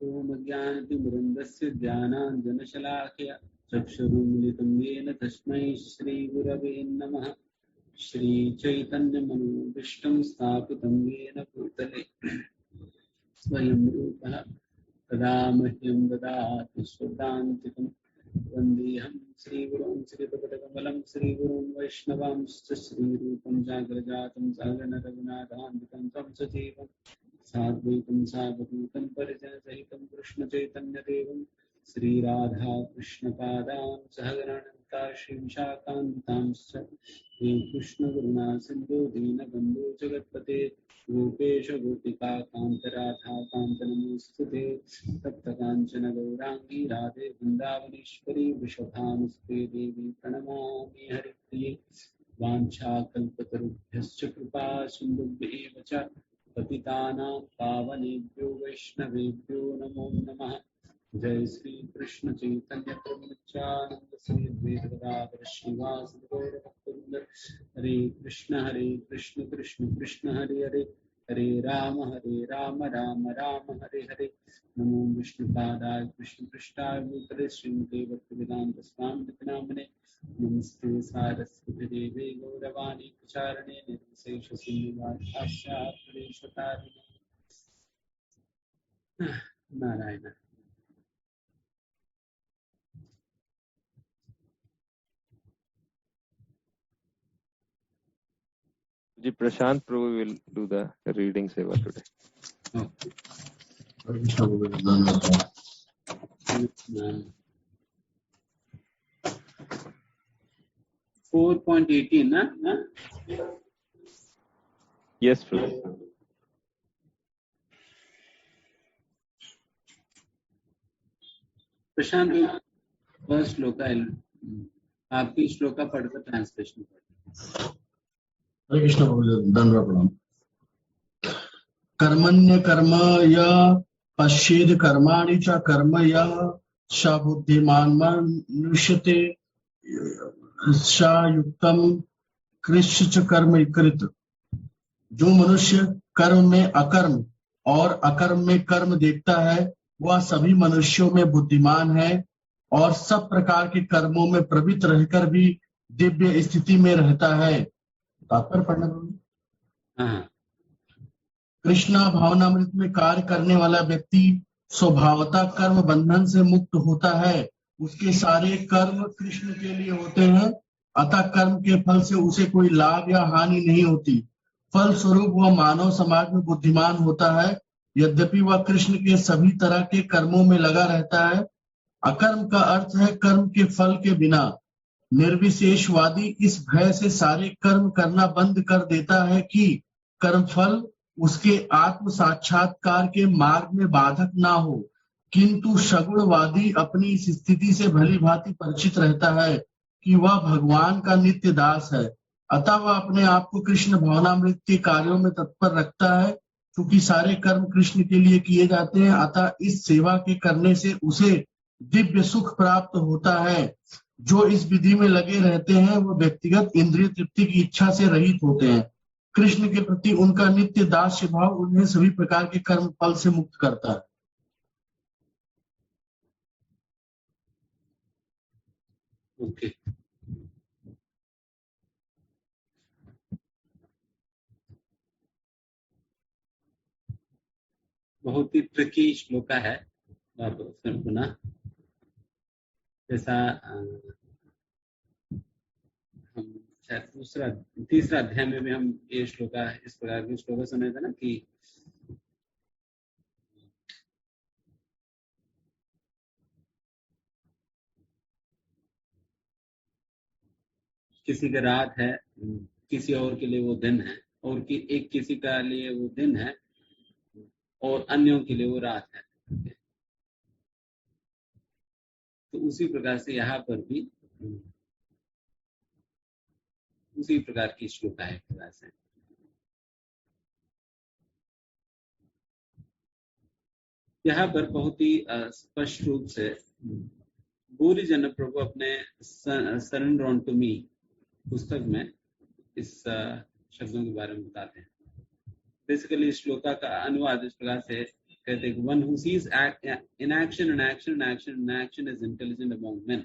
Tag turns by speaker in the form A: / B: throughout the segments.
A: ओम ज्ञानतिमिरन्दस्य ज्ञानाञ्जनशलाकया चक्षुरुन्मिलितं येन तस्मै श्रीगुरवे नमः। श्रीचैतन्यमनोभीष्टं स्थापितं येन भूतले स्वयं रूपः तदा मह्यं ददाति स्वदान्तिकं। वन्देऽहं श्रीगुरुं श्रीपदकमलं श्रीगुरुं वैष्णवांश्च श्रीरूपं जाग्रजातं सहगणरघुनाथान्वितं तं सजीवं साद्वैतं सावधूतं परिजनसहितं कृष्णचैतन्यदेवं श्रीराधा कृष्णपादान् सहगणान्विता श्रीविशाखान्वितांश्च हे कृष्णकरुणा सिन्धु दीनबन्धु जगत्पते गोपेश गोपिका कान्तराधा कान्त नमोस्तुते तप्त काञ्चन गौराङ्गी राधे वृन्दावनेश्वरी वृषभानुस्ते देवी प्रणमामि हरिप्रिये। वाञ्छाकल्पतरुभ्यश्च कृपा सिन्धुभ्येव च पतितानां पावनेभ्यो वैष्णवेभ्यो नमो नमः। जय श्री कृष्ण चैतन्य प्रभु नित्यानंद श्री अद्वैत गदाधर श्रीवासदि गौर भक्तवृंद। हरे कृष्ण कृष्ण कृष्ण हरे हरे, हरे राम राम राम हरे हरे। नमो विष्णुपादाय कृष्ण पृष्ठाय भूतले श्रीमते भक्तिवेदांत स्वामी नामने। नमस्ते सारस्वती देवे गौरवाणी प्रचारणे निर्विशेष शून्यवादी Narayan.
B: Ji Prashant Prabhu will do the reading seva today.
A: Okay. 4.18 ना?
B: Yes, Prabhu.
A: प्रशांत फर्स्ट श्लोका आपकी श्लोका पढ़कर ट्रांसलेशन पढ़।
C: हरे कृष्ण प्रभु, दंडवत प्रणाम। कर्मण्य कर्म य पश्येद कर्माणि च कर्म य स बुद्धिमान् मनुष्यते स युक्तम कृष्ण च कर्म कृत। जो मनुष्य कर्म में अकर्म और अकर्म में कर्म देखता है वह सभी मनुष्यों में बुद्धिमान है और सब प्रकार के कर्मों में प्रवृत्त रहकर भी दिव्य स्थिति में रहता है। तात्पर्य पढ़ना। कृष्णा भावनामृत में कार्य करने वाला व्यक्ति स्वभावतः कर्म बंधन से मुक्त होता है। उसके सारे कर्म कृष्ण के लिए होते हैं, अतः कर्म के फल से उसे कोई लाभ या हानि नहीं होती। फल स्वरूप वह मानव समाज में बुद्धिमान होता है, यद्यपि वह कृष्ण के सभी तरह के कर्मों में लगा रहता है। अकर्म का अर्थ है कर्म के फल के बिना। निर्विशेषवादी इस भय से सारे कर्म करना बंद कर देता है कि कर्म फल उसके आत्म साक्षात्कार के मार्ग में बाधक ना हो, किंतु सगुणवादी अपनी इस स्थिति से भली भांति परिचित रहता है कि वह भगवान का नित्य दास है, अतः वह अपने आप को कृष्ण भावनामृत के कार्यों में तत्पर रखता है। क्योंकि सारे कर्म कृष्ण के लिए किए जाते हैं, अतः इस सेवा के करने से उसे दिव्य सुख प्राप्त होता है। जो इस विधि में लगे रहते हैं वो व्यक्तिगत इंद्रिय तृप्ति की इच्छा से रहित होते हैं। कृष्ण के प्रति उनका नित्य दास्य भाव उन्हें सभी प्रकार के कर्म फल से मुक्त करता है।
A: ओके। बहुत ही ट्रिकी श्लोक है। आप फिर पुनः जैसा हम शायद तीसरा अध्याय में भी हम ये श्लोका इस प्रकार के श्लोक सुने थे ना कि किसी का रात है, किसी और के लिए वो दिन है, और एक किसी का लिए वो दिन है और अन्यों के लिए वो रात है। तो उसी प्रकार से यहाँ पर भी उसी प्रकार की श्लोका है प्रकार से। यहाँ पर बहुत ही स्पष्ट रूप से गौरी जन प्रभु अपने सरेंडर ऑन टू मी पुस्तक में इस शब्दों के बारे में बताते हैं। बेसिकली इस श्लोका का अनुवाद इस प्रकार से कहते हैं one who seize in action and action and action and action is intelligent among main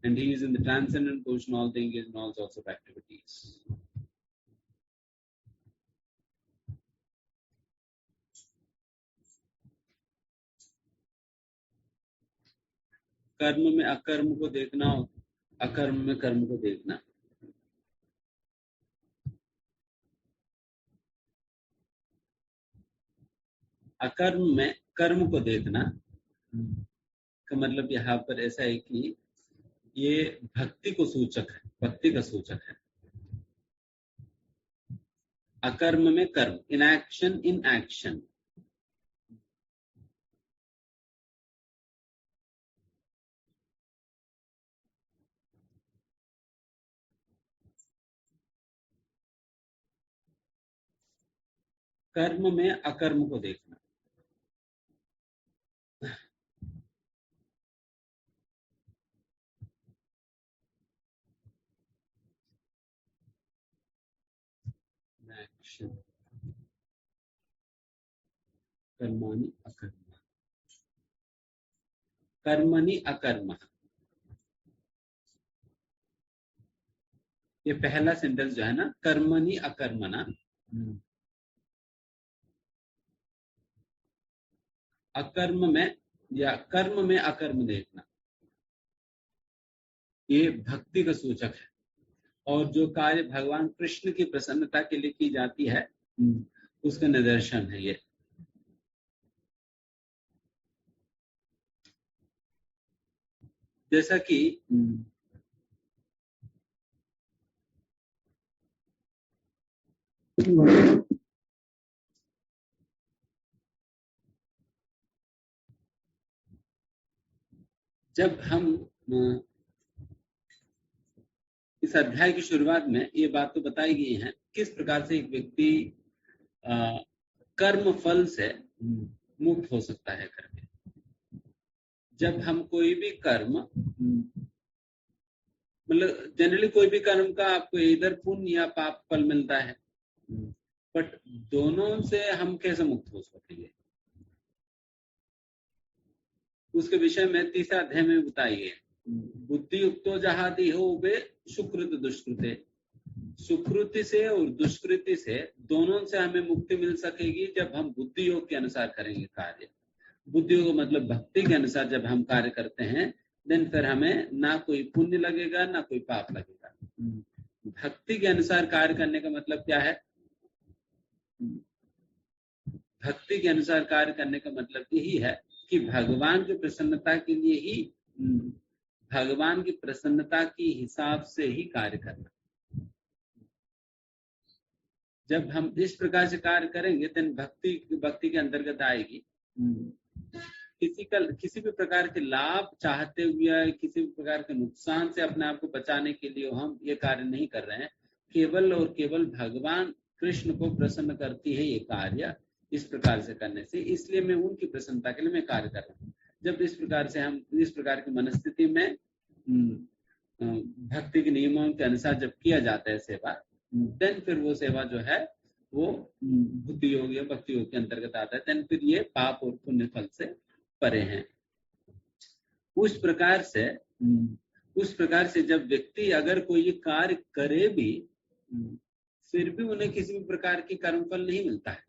A: and he is in the transcendent portion all things in all sorts of activities. कर्म में अकर्म को देखना, अकर्म में कर्म को देखना। अकर्म में कर्म को देखना का मतलब यहाँ पर ऐसा है कि ये भक्ति को सूचक है, भक्ति का सूचक है। अकर्म में कर्म, इनएक्शन इन एक्शन। कर्म में अकर्म को देखना। एक्शन कर्माणि अकर्म, कर्मणि अकर्म। ये पहला सेंटेंस जो है ना, कर्मणि अकर्मणा, अकर्म में या कर्म में अकर्म देखना, ये भक्ति का सूचक है। और जो कार्य भगवान कृष्ण की प्रसन्नता के लिए की जाती है उसका निदर्शन है ये। जैसा कि जब हम इस अध्याय की शुरुआत में ये बात तो बताई गई है किस प्रकार से एक व्यक्ति कर्म फल से मुक्त हो सकता है करके। जब हम कोई भी कर्म, मतलब जनरली कोई भी कर्म का आपको इधर पुण्य या पाप फल मिलता है, बट दोनों से हम कैसे मुक्त हो सकेंगे उसके विषय में तीसरा अध्याय में बताई है। बुद्धि युक्तो जहादी हो वे सुकृत दुष्कृते, सुकृति से और दुष्कृति से दोनों से हमें मुक्ति मिल सकेगी जब हम बुद्धि योग के अनुसार करेंगे कार्य। बुद्धि योग मतलब भक्ति के अनुसार जब हम कार्य करते हैं देन फिर हमें ना कोई पुण्य लगेगा ना कोई पाप लगेगा। भक्ति के अनुसार कार्य करने का मतलब क्या है? भक्ति के अनुसार कार्य करने का मतलब यही है कि भगवान की प्रसन्नता के लिए ही, भगवान की प्रसन्नता की हिसाब से ही कार्य करना। जब हम इस प्रकार से कार्य करेंगे देन भक्ति के अंतर्गत आएगी। किसी भी प्रकार के लाभ चाहते हुए, किसी भी प्रकार के नुकसान से अपने आप को बचाने के लिए हम ये कार्य नहीं कर रहे हैं। केवल और केवल भगवान कृष्ण को प्रसन्न करती है ये कार्य इस प्रकार से करने से, इसलिए मैं उनकी प्रसन्नता के लिए मैं कार्य कर रहा हूँ। जब इस प्रकार से हम इस प्रकार की मनस्थिति में भक्ति के नियमों के अनुसार जब किया जाता है सेवा, देन फिर वो सेवा जो है वो बुद्धि योग या भक्ति योग के अंतर्गत आता है। देन फिर ये पाप और पुण्य फल से परे हैं। उस प्रकार से जब व्यक्ति अगर कोई कार्य करे भी फिर भी उन्हें किसी भी प्रकार की कर्मफल नहीं मिलता है।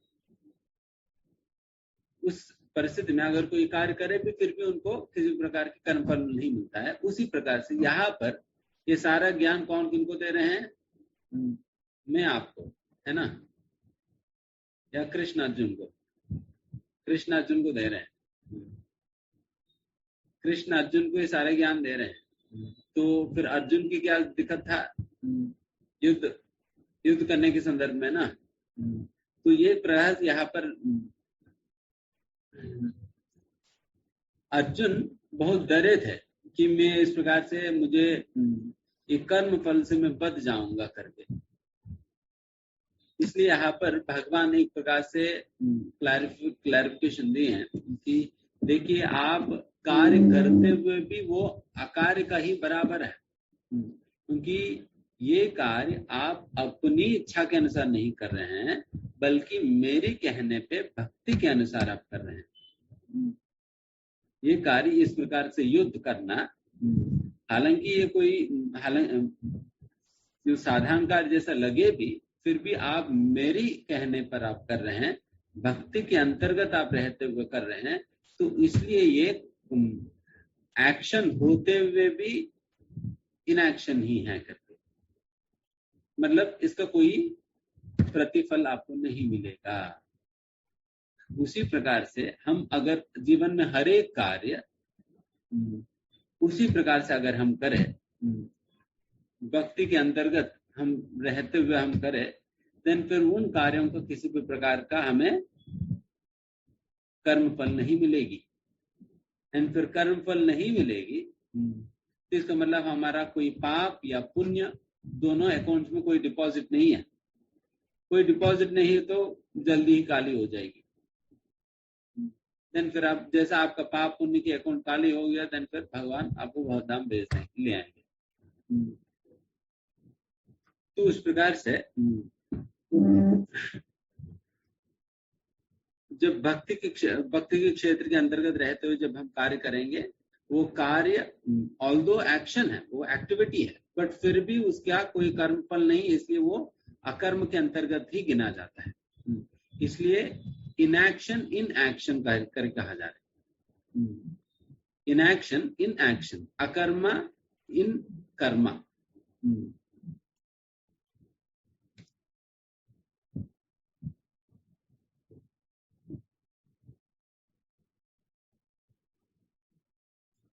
A: उस परिस्थिति में अगर कोई कार्य करे भी फिर भी उनको किसी प्रकार की कर्मफल नहीं मिलता है। उसी प्रकार से यहाँ पर ये सारा ज्ञान कौन किनको दे रहे हैं? मैं आपको, है ना, या कृष्ण अर्जुन को? कृष्ण अर्जुन को दे रहे हैं। कृष्ण अर्जुन को ये सारे ज्ञान दे रहे हैं। तो फिर अर्जुन की क्या दिक्कत था युद्ध करने के संदर्भ में ना? तो ये प्रयास यहाँ पर अर्जुन बहुत डरे थे कि मैं इस प्रकार से मुझे एक कर्म फल से मैं बच जाऊंगा करके। इसलिए यहाँ पर भगवान ने एक प्रकार से क्लैरिफिकेशन दी है कि देखिए आप कार्य करते हुए भी वो अकार्य का ही बराबर है, क्योंकि ये कार्य आप अपनी इच्छा के अनुसार नहीं कर रहे हैं बल्कि मेरे कहने पे भक्ति के अनुसार आप कर रहे हैं। ये कार्य इस प्रकार से युद्ध करना, हालांकि ये कोई जो साधारण कार्य जैसा लगे भी, फिर भी आप मेरी कहने पर आप कर रहे हैं, भक्ति के अंतर्गत आप रहते हुए कर रहे हैं, तो इसलिए ये एक्शन होते हुए भी इनएक्शन ही है करके, मतलब इसका कोई प्रतिफल आपको नहीं मिलेगा। उसी प्रकार से हम अगर जीवन में हर एक कार्य उसी प्रकार से अगर हम करें, भक्ति के अंतर्गत हम रहते हुए हम करें, देन फिर उन कार्यों को किसी भी प्रकार का हमें कर्मफल नहीं मिलेगी। एंड फिर कर्मफल नहीं मिलेगी तो इसका मतलब हमारा कोई पाप या पुण्य दोनों अकाउंट्स में कोई डिपॉजिट नहीं है। कोई डिपॉजिट नहीं है तो जल्दी ही काली हो जाएगी। देन फिर आप जैसा आपका पाप पुण्य की अकाउंट काली हो गया, देन फिर भगवान आपको बहुत दाम भेज ले आएंगे। तो उस प्रकार से जब भक्ति के क्षेत्र के अंतर्गत रहते हुए जब हम कार्य करेंगे, वो कार्य ऑल्दो एक्शन है, वो एक्टिविटी है, बट फिर भी उसका कोई कर्मफल नहीं, इसलिए वो अकर्म के अंतर्गत ही गिना जाता है। इसलिए इनएक्शन इन एक्शन कर कहा जा रहा है। इनएक्शन इन एक्शन, अकर्मा इन कर्मा।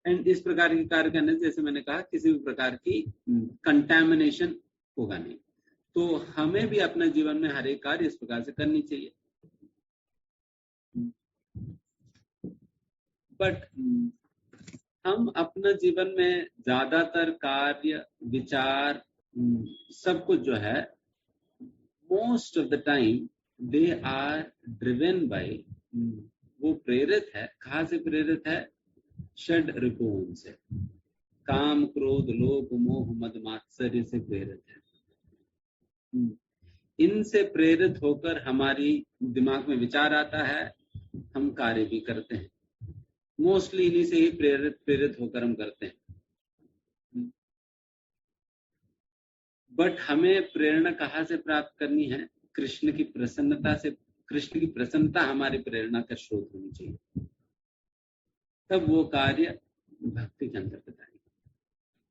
A: एंड इस प्रकार के कार्य करने से, जैसे मैंने कहा, किसी भी प्रकार की कंटैमिनेशन होगा नहीं। तो हमें भी अपने जीवन में हर एक कार्य इस प्रकार से करनी चाहिए। बट हम अपना जीवन में ज्यादातर कार्य, विचार, सब कुछ जो है, most of the time they are driven by, वो प्रेरित है, कहाँ से प्रेरित है? षड रिपुओं से, काम, क्रोध, लोभ, मोह, मद, मात्सर्य से प्रेरित है। इनसे प्रेरित होकर हमारी दिमाग में विचार आता है, हम कार्य भी करते हैं। मोस्टली इन्हीं से ही प्रेरित होकर हम करते हैं। बट हमें प्रेरणा कहाँ से प्राप्त करनी है? कृष्ण की प्रसन्नता से। कृष्ण की प्रसन्नता हमारी प्रेरणा का स्रोत होनी चाहिए, तब वो कार्य भक्ति के अंतर्गत आएगा।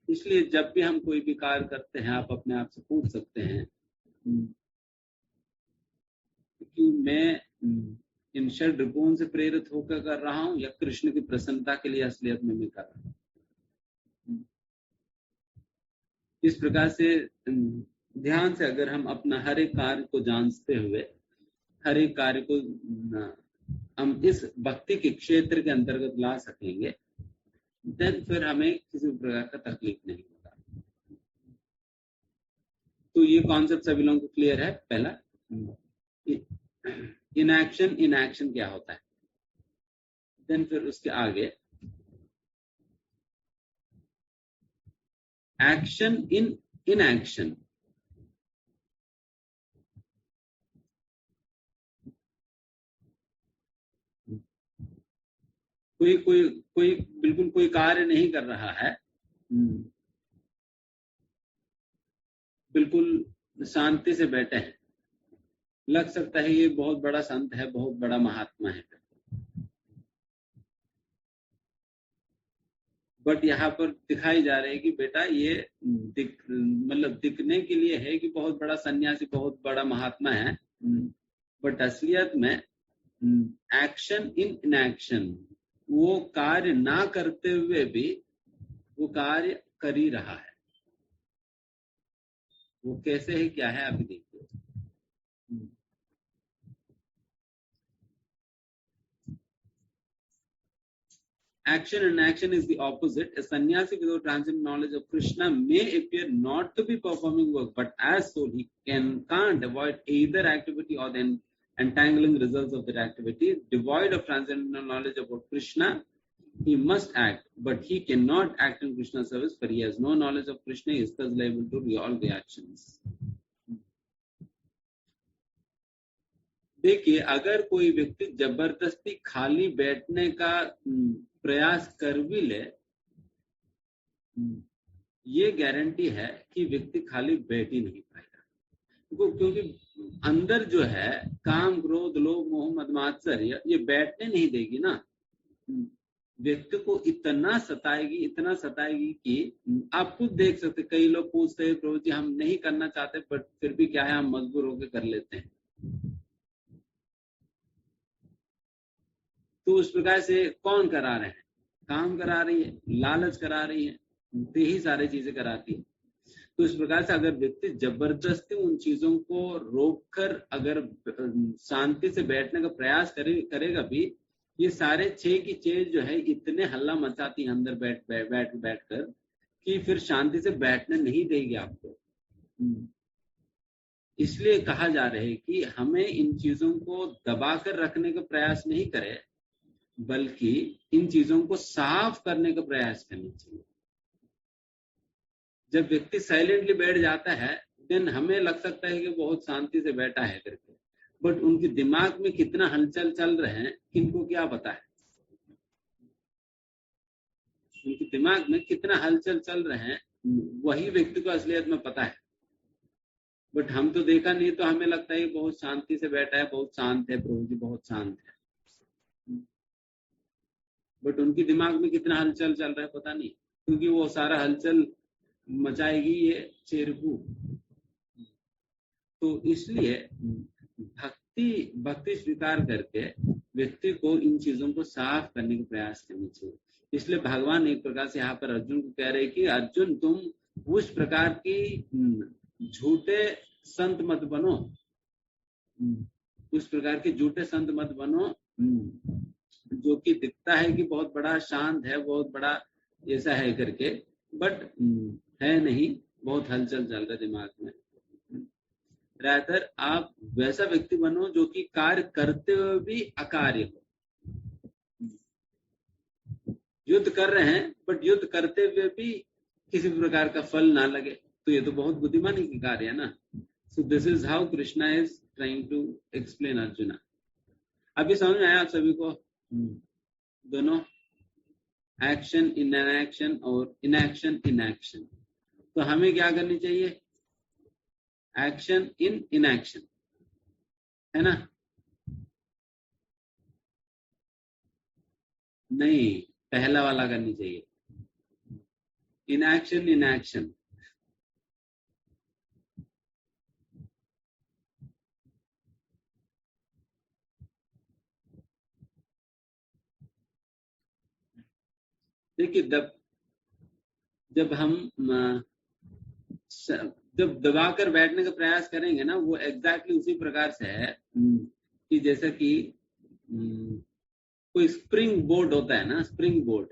A: इसलिए जब भी हम कोई भी कार्य करते हैं, आप अपने आप से पूछ सकते हैं कि मैं इन षड रिपुओं से प्रेरित होकर कर रहा हूं या कृष्ण की प्रसन्नता के लिए असलियत में मैं कर रहा हूं। इस प्रकार से ध्यान से अगर हम अपना हर एक कार्य को जानते हुए, हर एक कार्य को हम इस भक्ति के क्षेत्र के अंतर्गत ला सकेंगे, देन फिर हमें किसी प्रकार का तकलीफ नहीं होगा। तो ये कॉन्सेप्ट सभी लोगों को क्लियर है। पहला, इनएक्शन इन एक्शन क्या होता है, देन फिर उसके आगे एक्शन इन इनएक्शन। कोई बिल्कुल कोई कार्य नहीं कर रहा है, बिल्कुल शांति से बैठे हैं, लग सकता है ये बहुत बड़ा संत है, बहुत बड़ा महात्मा है, बट यहाँ पर दिखाई जा रही है कि बेटा ये मतलब दिखने के लिए है कि बहुत बड़ा सन्यासी, बहुत बड़ा महात्मा है, बट असलियत में एक्शन इन इनएक्शन, वो कार्य ना करते हुए भी वो कार्य कर ही रहा है। वो कैसे है, क्या है, अभी देखिए। Action and action is the opposite. A sannyasi without transcendent knowledge of Krishna may appear not to be performing work, but as soul he can't avoid either activity or the entangling results of that activity. Devoid of transcendental knowledge about Krishna, he must act, but he cannot act in Krishna's service, for he has no knowledge of Krishna. He is thus liable to all the actions. देखिए, अगर कोई व्यक्ति जबरदस्ती खाली बैठने का प्रयास कर भी ले, ये गारंटी है कि व्यक्ति खाली बैठ ही नहीं पाएगा, क्योंकि अंदर जो है काम, क्रोध, लोभ, मोह, मद, मात्सर्य, ये बैठने नहीं देगी ना। व्यक्ति को इतना सताएगी कि आप खुद देख सकते। कई लोग पूछते हैं, प्रभु जी हम नहीं करना चाहते, बट फिर भी क्या है, हम मजबूर होकर कर लेते हैं। तो उस प्रकार से कौन करा रहे हैं? काम करा रही है, लालच करा रही है, यही सारी चीजें कराती है। तो इस प्रकार से अगर व्यक्ति जबरदस्ती उन चीजों को रोककर अगर शांति से बैठने का प्रयास करेगा भी, ये सारे 6 की चीज जो है इतने हल्ला मचाती है अंदर बैठ कर कि फिर शांति से बैठने नहीं देगी आपको। इसलिए कहा जा रहा है कि हमें इन चीजों को दबाकर रखने का प्रयास नहीं करें, बल्कि इन चीजों को साफ करने का प्रयास करना चाहिए। जब व्यक्ति साइलेंटली बैठ जाता है, देन हमें लग सकता है कि बहुत शांति से बैठा है करके, बट उनके दिमाग में कितना हलचल चल रहे हैं किनको क्या पता है। उनके दिमाग में कितना हलचल चल रहे हैं वही व्यक्ति को असलियत में पता है, बट हम तो देखा नहीं, तो हमें लगता है बहुत शांति से बैठा है, बहुत शांत है, प्रभु जी बहुत शांत है, बट उनके दिमाग में कितना हलचल चल रहा है पता नहीं, क्योंकि वो सारा हलचल मचाएगी ये चेरकू। तो इसलिए भक्ति स्वीकार करके व्यक्ति को इन चीजों को साफ करने का प्रयास करना चाहिए। इसलिए भगवान एक प्रकार से यहाँ पर अर्जुन को कह रहे कि अर्जुन तुम उस प्रकार की झूठे संत मत बनो, उस प्रकार के झूठे संत मत बनो जो कि दिखता है कि बहुत बड़ा शांत है, बहुत बड़ा ऐसा है करके, बट है नहीं, बहुत हलचल चल रहा है दिमाग में। रादर आप वैसा व्यक्ति बनो जो कि कार्य करते हुए भी अकार्य हो। युद्ध कर रहे हैं बट युद्ध करते हुए भी किसी प्रकार का फल ना लगे, तो ये तो बहुत बुद्धिमानी की कार्य है ना। So this is how Krishna is trying to explain Arjuna. अभी समझ में आया आप सभी को? दोनों एक्शन इन एक्शन और इनएक्शन इन एक्शन। तो हमें क्या करनी चाहिए? एक्शन इन इनएक्शन, है ना? नहीं, पहला वाला करनी चाहिए, इनएक्शन इन एक्शन। देखिए, जब हम जब दबाकर बैठने का प्रयास करेंगे ना, वो एग्जैक्टली उसी प्रकार से है कि जैसे कि कोई स्प्रिंग बोर्ड होता है ना, स्प्रिंग बोर्ड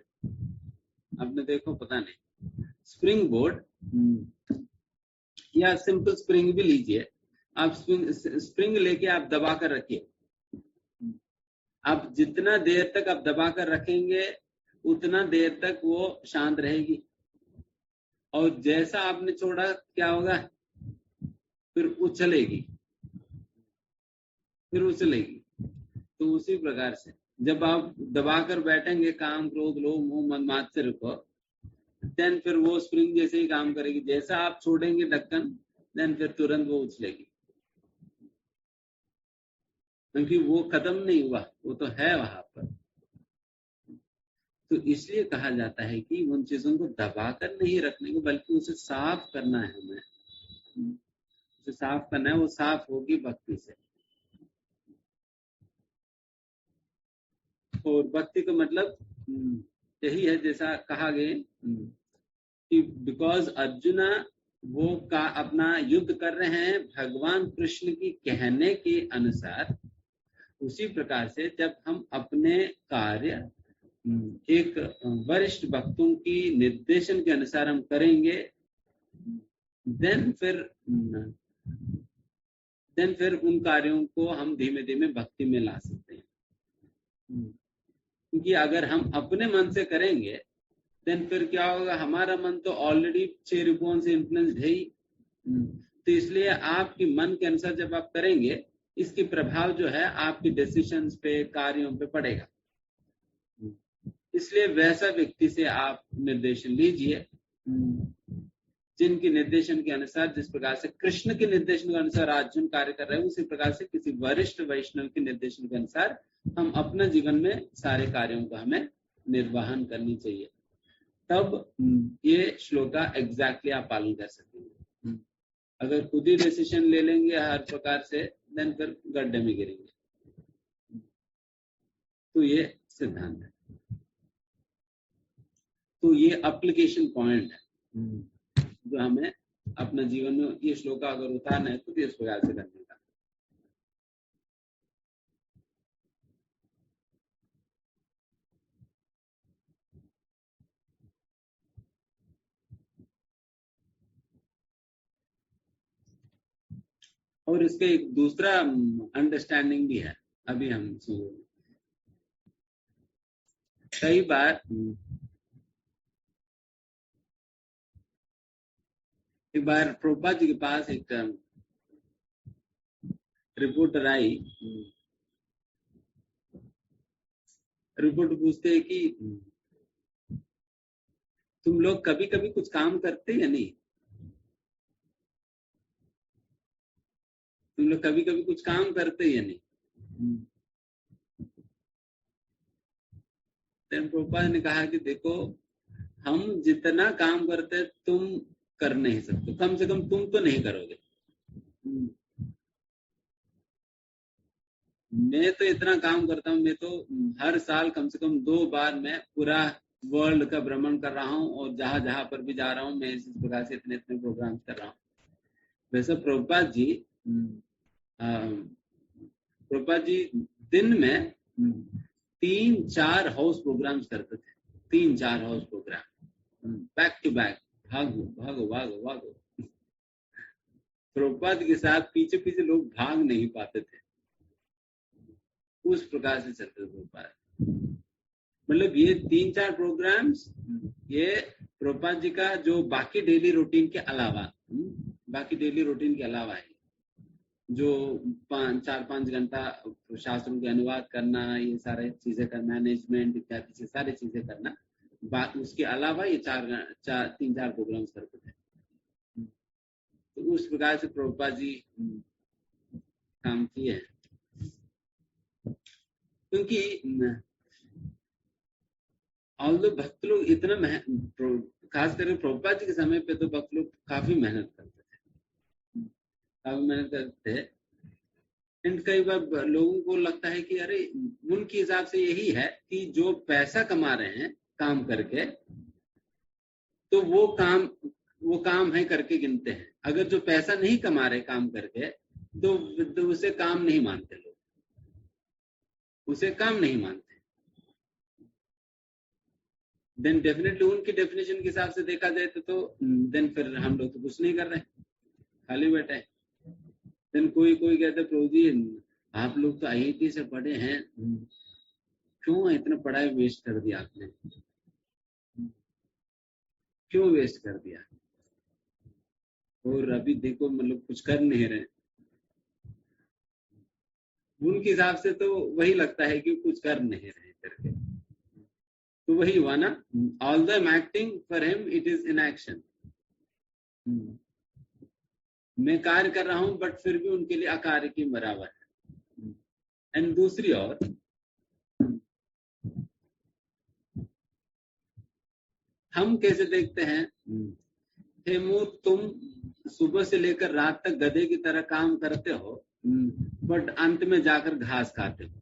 A: आपने देखो, पता नहीं, स्प्रिंग बोर्ड या सिंपल स्प्रिंग भी लीजिए आप, स्प्रिंग लेके आप दबा कर रखिए, आप जितना देर तक आप दबा कर रखेंगे उतना देर तक वो शांत रहेगी, और जैसा आपने छोड़ा क्या होगा? फिर उछलेगी। तो उसी प्रकार से जब आप दबाकर बैठेंगे काम, क्रोध, लोभ, मोह, मद, मात्सर्य को, देन फिर वो स्प्रिंग जैसे ही काम करेगी, जैसा आप छोड़ेंगे ढक्कन, देन फिर तुरंत वो उछलेगी, क्योंकि वो खत्म नहीं हुआ, वो तो है वहां पर। तो इसलिए कहा जाता है कि उन चीजों को दबाकर नहीं रखने को, बल्कि उसे साफ करना है, हमें उसे साफ करना है, वो साफ होगी भक्ति से। और भक्ति का मतलब यही है, जैसा कहा गया कि बिकॉज अर्जुना वो का अपना युद्ध कर रहे हैं भगवान कृष्ण की कहने के अनुसार, उसी प्रकार से जब हम अपने कार्य एक वरिष्ठ भक्तों की निर्देशन के अनुसार हम करेंगे, देन फिर उन कार्यों को हम धीमे धीमे भक्ति में ला सकते हैं। क्योंकि अगर हम अपने मन से करेंगे, देन फिर क्या होगा? हमारा मन तो ऑलरेडी 6 रिपुओं से इन्फ्लुएंस्ड है ही। तो इसलिए आपकी मन के अनुसार जब आप करेंगे, इसकी प्रभाव जो है आपके डिसीजंस पे, कार्यों पे पड़ेगा। इसलिए वैसा व्यक्ति से आप निर्देशन लीजिए जिनके निर्देशन के अनुसार, जिस प्रकार से कृष्ण के निर्देशन के अनुसार अर्जुन कार्य कर रहे हैं, उसी प्रकार से किसी वरिष्ठ वैष्णव के निर्देशन के अनुसार हम अपना जीवन में सारे कार्यों का हमें निर्वहन करनी चाहिए। तब ये श्लोक का एग्जैक्टली आप पालन कर सकेंगे। अगर खुद ही डिसीजन ले लेंगे हर प्रकार से, देन फिर गड्ढे में गिरेंगे। तो ये सिद्धांत है। तो ये एप्लीकेशन पॉइंट है जो हमें अपने जीवन में ये श्लोक अगर उतारना है तो इस प्रकार से करने का। और इसके एक दूसरा अंडरस्टैंडिंग भी है, अभी हम सुनेंगे। कई बार एक बार प्रभुपाद जी के पास एक रिपोर्टर आई। रिपोर्ट पूछते हैं कि तुम लोग कभी कभी कुछ काम करते या नहीं? तुम लोग कभी कभी कुछ काम करते या नहीं? प्रभुपाद ने कहा कि देखो, हम जितना काम करते तुम कर नहीं सकते, कम से कम तुम तो नहीं करोगे। मैं तो इतना काम करता हूँ, मैं तो हर साल कम से कम 2 बार मैं पूरा वर्ल्ड का भ्रमण कर रहा हूँ और जहां जहां पर भी जा रहा हूँ मैं इस प्रकार से इतने इतने प्रोग्राम कर रहा हूँ। वैसे प्रभुपाद जी दिन में 3-4 हाउस प्रोग्राम्स करते थे। 3-4 house programme back to back, भागो भागो भागो भागो। प्रभुपाद के साथ पीछे पीछे लोग भाग नहीं पाते थे, उस प्रकार से चलते थे प्रभुपाद। मतलब ये 3-4 प्रोग्राम्स ये प्रभुपाद जी का जो बाकी डेली रूटीन के अलावा, है, जो 4-5 घंटा शास्त्रों के अनुवाद करना, ये सारे चीजें करना, मैनेजमेंट इत्यादि सारी चीजें करना, उसके अलावा ये 3-4 प्रोग्राम्स करते थे। तो उस प्रकार से प्रभुपाद जी काम किए। क्योंकि ऑल्दो भक्त लोग इतना खास करके प्रभुपाद जी के समय पे तो भक्त लोग काफी मेहनत करते थे। एंड कई बार लोगों को लगता है कि अरे उनके हिसाब से यही है कि जो पैसा कमा रहे हैं काम करके, तो वो काम है करके गिनते हैं। अगर जो पैसा नहीं कमा रहे काम करके तो उसे काम नहीं मानते लोग, उसे काम नहीं मानते। देन डेफिनेटली उनकी डेफिनेशन के हिसाब से देखा जाए तो देन फिर हम लोग तो कुछ नहीं कर रहे, खाली बैठे हैं। देन कोई कहते प्रभु जी आप लोग तो IIT से पढ़े हैं, क्यों इतना पढ़ाई वेस्ट कर दिया आपने, क्यों वेस्ट कर दिया? और अभी देखो मतलब कुछ कर नहीं रहे। उनके हिसाब से तो वही लगता है कि कुछ कर नहीं रहे करके। तो वही हुआ ना, all the acting for him it is in action. मैं कार्य कर रहा हूं बट फिर भी उनके लिए अकार्य के बराबर है। एंड दूसरी ओर हम कैसे देखते हैं, हे मूर्ख, तुम सुबह से लेकर रात तक गधे की तरह काम करते हो बट अंत में जाकर घास खाते हो।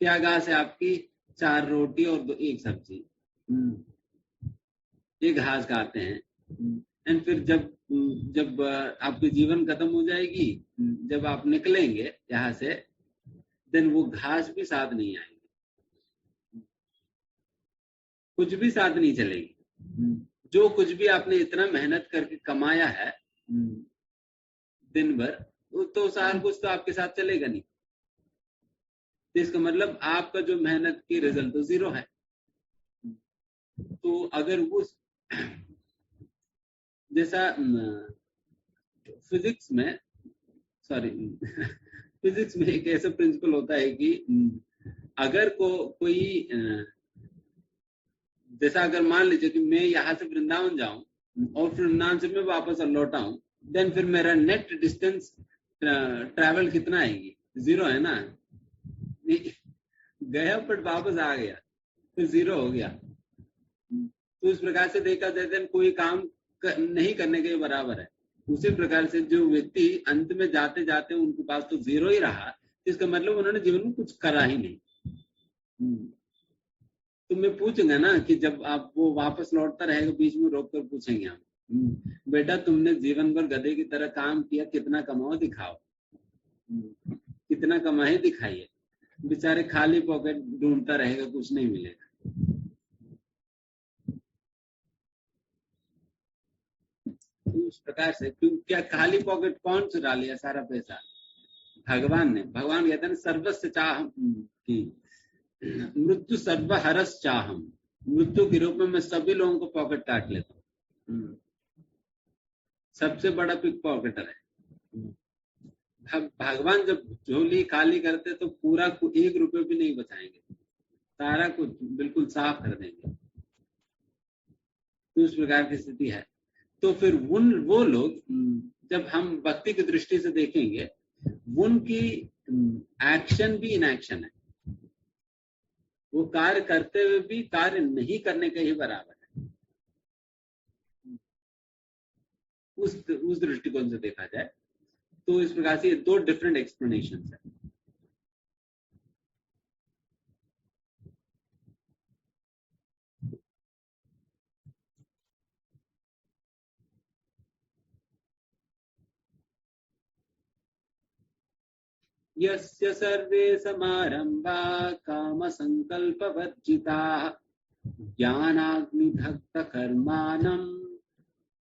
A: क्या घास है आपकी? 4 रोटी और 1 सब्जी, ये घास खाते हैं। एंड फिर जब आपकी जीवन खत्म हो जाएगी, जब आप निकलेंगे यहाँ से, देन वो घास भी साथ नहीं आएगी, कुछ भी साथ नहीं चलेगी। जो कुछ भी आपने इतना मेहनत करके कमाया है दिन भर, तो सारा कुछ तो आपके साथ चलेगा नहीं। इसका मतलब आपका जो मेहनत की रिजल्ट तो 0 है। तो अगर वो जैसा फिजिक्स में फिजिक्स में एक ऐसा प्रिंसिपल होता है कि अगर कोई जैसा अगर मान लीजिए कि मैं यहाँ से वृंदावन जाऊं और फिर वृंदावन से मैं वापस लौट आऊं, देन फिर मेरा नेट डिस्टेंस ट्रैवल कितना आएगी? 0 है ना। गया बट वापस आ गया, फिर 0 हो गया। तो इस प्रकार से देखा जाए देन कोई काम नहीं करने के बराबर है। उसी प्रकार से जो व्यक्ति अंत में जाते जाते उनके पास तो 0 ही रहा, इसका मतलब उन्होंने जीवन में कुछ करा ही नहीं। तो मैं पूछूंगा ना कि जब आप वो वापस लौटता रहेगा, बीच में रोक कर पूछेंगे हम, बेटा तुमने जीवन भर गधे की तरह काम किया, कितना कमाओ दिखाओ, कितना कमाए दिखाइए। बेचारे खाली पॉकेट ढूंढता रहेगा, कुछ नहीं मिलेगा। तो इस प्रकार से क्या खाली पॉकेट कौन चुरा लिया सारा पैसा? भगवान ने। भगवान कहते हैं सर्वस्व चाह की मृत्यु सर्वहरस चाहम, मृत्यु के रूप में मैं सभी लोगों को पॉकेट काट लेता हूँ। सबसे बड़ा पिक पॉकेटर है भगवान। जब झोली खाली करते तो पूरा 1 रुपये भी नहीं बचाएंगे, सारा कुछ बिल्कुल साफ कर देंगे। तो इस प्रकार की स्थिति है। तो फिर वो लोग जब हम भक्ति की दृष्टि से देखेंगे, उनकी एक्शन भी इनएक्शन है। वो कार्य करते हुए भी कार्य नहीं करने के ही बराबर है। उस दृष्टिकोण से देखा जाए तो इस प्रकार से ये 2 डिफरेंट एक्सप्लेनेशन है। यस्य सर्वे समारंभा काम संकल्प वर्जिता ज्ञानाग्निदग्ध कर्माणं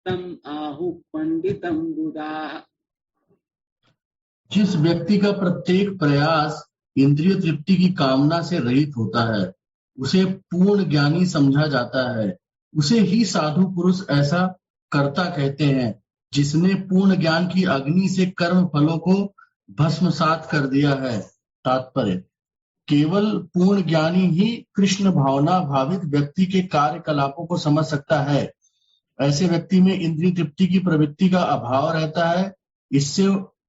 A: तम आहु पंडितम बुधाः।
C: जिस व्यक्ति का प्रत्येक प्रयास इंद्रिय तृप्ति की कामना से रहित होता है, उसे पूर्ण ज्ञानी समझा जाता है। उसे ही साधु पुरुष ऐसा कर्ता कहते हैं, जिसने पूर्ण ज्ञान की अग्नि से कर्म फलों को भस्मसात कर दिया है। तात्पर्य: केवल पूर्ण ज्ञानी ही कृष्ण भावना भावित व्यक्ति के कार्यकलापों को समझ सकता है। ऐसे व्यक्ति में इंद्रिय तृप्ति की प्रवृत्ति का अभाव रहता है। इससे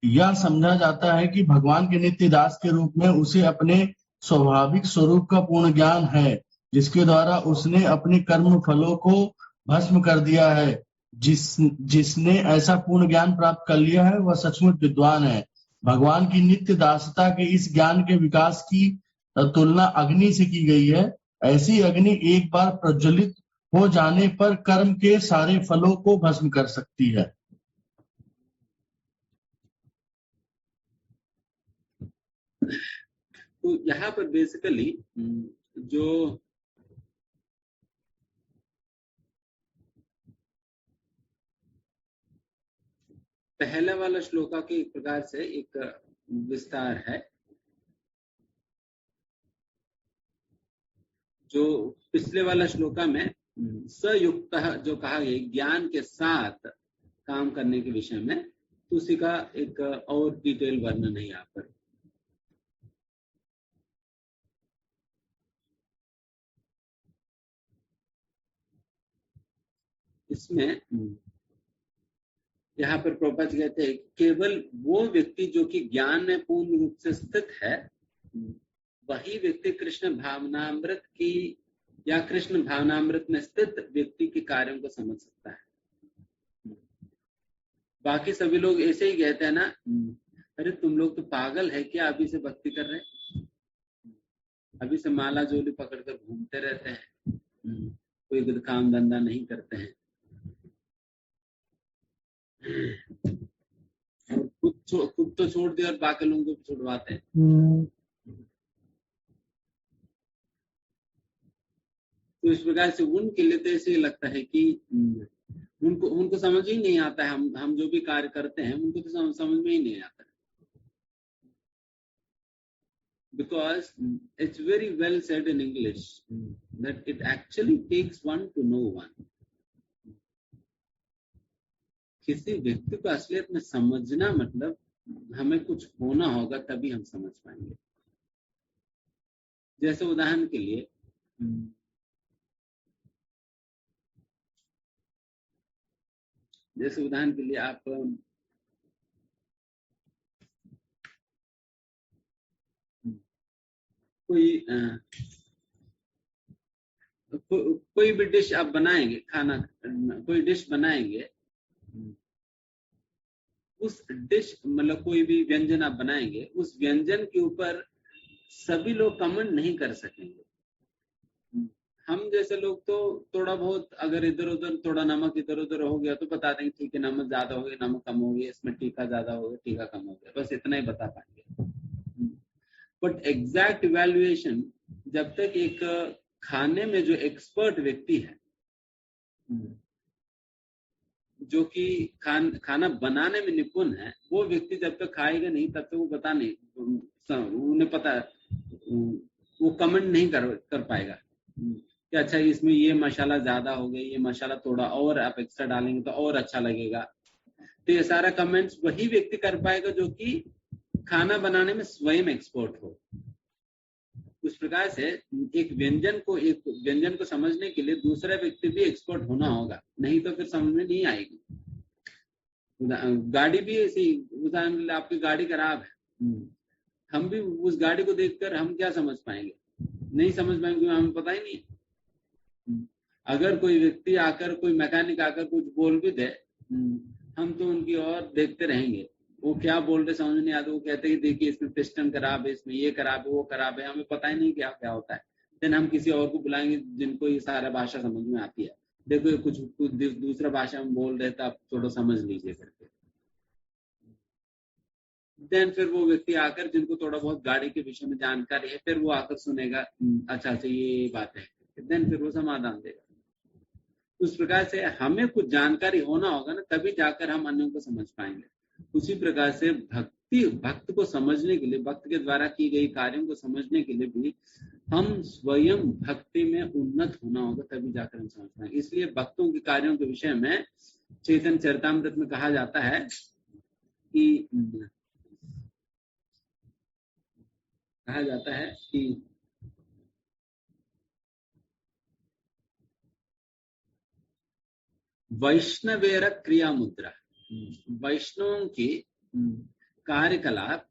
C: यह समझा जाता है कि भगवान के नित्य दास के रूप में उसे अपने स्वाभाविक स्वरूप का पूर्ण ज्ञान है, जिसके द्वारा उसने अपने कर्म फलों को भस्म कर दिया है। जिसने ऐसा पूर्ण ज्ञान प्राप्त कर लिया है, वह सचमुच विद्वान है। भगवान की नित्य दासता के इस ज्ञान के विकास की तुलना अग्नि से की गई है। ऐसी अग्नि एक बार प्रज्वलित हो जाने पर कर्म के सारे फलों को भस्म कर सकती है।
A: तो यहाँ पर बेसिकली जो पहला वाला श्लोका के एक प्रकार से एक विस्तार है। जो पिछले वाला श्लोका में सयुक्त जो कहा गया ज्ञान के साथ काम करने के विषय में, तो उसी का एक और डिटेल वर्णन है यहाँ पर। इसमें यहाँ पर प्रभुपाद कहते हैं केवल वो व्यक्ति जो कि ज्ञान में पूर्ण रूप से स्थित है, वही व्यक्ति कृष्ण भावनामृत की या कृष्ण भावनामृत में स्थित व्यक्ति के कार्यों को समझ सकता है। बाकी सभी लोग ऐसे ही कहते हैं ना, अरे तुम लोग तो पागल है क्या, अभी से भक्ति कर रहे, अभी से माला जोली पकड़कर घूमते रहते हैं, कोई काम धंधा नहीं करते हैं, और खुद तो छोड़ दिया और बाकी लोगों को छुड़वाते हैं। तो इस प्रकार से उनके लिए तो ऐसे लगता है कि उनको समझ ही नहीं आता है। हम जो भी कार्य करते हैं उनको तो समझ में ही नहीं आता है। Because it's very well said in English that it actually takes one to know one. किसी व्यक्ति को असलियत में समझना मतलब हमें कुछ होना होगा तभी हम समझ पाएंगे। जैसे उदाहरण के लिए आप कोई भी डिश आप बनाएंगे, खाना कोई डिश बनाएंगे, उस डिश मतलब कोई भी व्यंजन आप बनाएंगे, उस व्यंजन के ऊपर सभी लोग कमेंट नहीं कर सकेंगे। हम जैसे लोग तो थोड़ा बहुत अगर इधर उधर थोड़ा नमक इधर उधर हो गया तो बता देंगे ठीक है, नमक ज्यादा हो गया, नमक कम हो गया, इसमें टीका ज्यादा हो गया, टीका कम हो गया, बस इतना ही बता पाएंगे। बट एग्जैक्ट इवैल्यूएशन जब तक एक खाने में जो एक्सपर्ट व्यक्ति है, जो कि खाना बनाने में निपुण है, वो व्यक्ति जब तक खाएगा नहीं तब तक वो बता नहीं, उन्हें पता वो कमेंट नहीं कर पाएगा कि अच्छा इसमें ये मसाला ज्यादा हो गया, ये मसाला थोड़ा और आप एक्स्ट्रा डालेंगे तो और अच्छा लगेगा। तो ये सारा कमेंट्स वही व्यक्ति कर पाएगा जो कि खाना बनाने में स्वयं एक्सपर्ट हो। उस प्रकार से एक व्यंजन को समझने के लिए दूसरा व्यक्ति भी एक्सपर्ट होना होगा, नहीं तो फिर समझ में नहीं आएगी। गाड़ी भी ऐसी, उदाहरण आपकी गाड़ी खराब है, हम भी उस गाड़ी को देखकर हम क्या समझ पाएंगे? नहीं समझ पाएंगे, हमें पता ही नहीं। अगर कोई व्यक्ति आकर, कोई मैकेनिक आकर कुछ बोल भी दे, हम तो उनकी ओर देखते रहेंगे, वो क्या बोल रहे समझ नहीं आता। वो कहते हैं देखिए इसमें पिस्टन खराब है, इसमें ये खराब है, वो खराब है, हमें पता ही नहीं क्या होता है। देन हम किसी और को बुलाएंगे जिनको ये सारा भाषा समझ में आती है, देखो ये कुछ दूसरा भाषा में बोल रहे थे, आप थोड़ा समझ लीजिए करके। देन फिर वो व्यक्ति आकर, जिनको थोड़ा बहुत गाड़ी के विषय में जानकारी है, फिर वो आकर सुनेगा, अच्छा ये बात है, देन फिर वो समाधान देगा। उस प्रकार से हमें कुछ जानकारी होना होगा ना, तभी जाकर हम अन्यों को समझ पाएंगे। उसी प्रकार से भक्त को समझने के लिए, भक्त के द्वारा की गई कार्यों को समझने के लिए भी हम स्वयं भक्ति में उन्नत होना होगा, तभी जाकर हम समझ पाएंगे। इसलिए भक्तों के कार्यों के विषय में चैतन्य चरितामृत में कहा जाता है कि वैष्णवेर क्रिया मुद्रा, वैष्णवों की कार्यकलाप